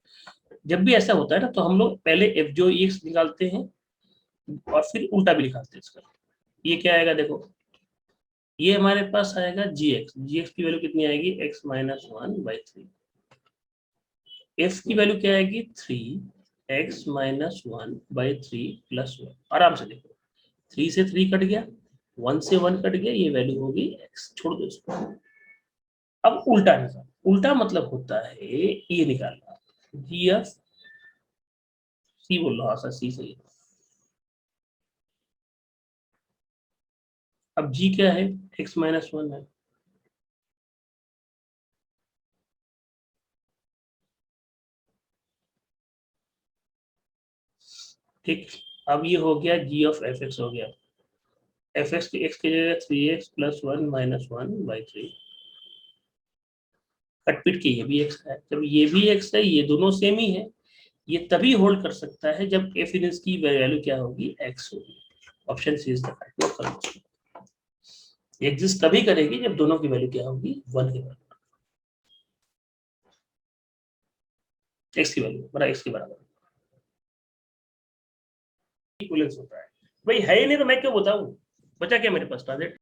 Speaker 2: जब भी ऐसा होता है ना, तो हम लोग पहले एफ जो एक्स निकालते हैं और फिर उल्टा भी निकालते हैं इसका। ये क्या आएगा देखो, ये हमारे पास आएगा जी एक्स की वैल्यू कितनी आएगी, एक्स माइनस 1/3। एफ की वैल्यू क्या आएगी, 3 x माइनस 1/3 प्लस 1। आराम से देखो, 3 से 3 कट गया, 1 से 1 कट गया, ये वैल्यू होगी x, छोड़ दो इसको। अब उल्टा निकाल, उल्टा मतलब होता है ये निकालना, जी एफ सी बोल रहा, हाँ सी सही है। अब जी क्या है, x माइनस 1 है। ठीक, अब ये हो गया जी ऑफ एफ एक्स हो गया, एफ एक्स की एक्स की जगह 3x प्लस 1 माइनस 1/3। कटपिट के ये भी एक्स है, जब ये भी एक्स है, ये दोनों सेम ही है, ये तभी होल्ड कर सकता है जब एफ इन की वैल्यू क्या होगी, एक्स होगी। Option C is the correct. Exist तभी करेगी जब दोनों की वैल्यू क्या होगी, 1 के बराबर, एक्स की वैल्यू बराबर एक्स के बराबर इक्विवेलेंस होता है। भाई है ही नहीं तो मैं क्यों बताऊं, बचा क्या मेरे पास, ट्रांजेक्ट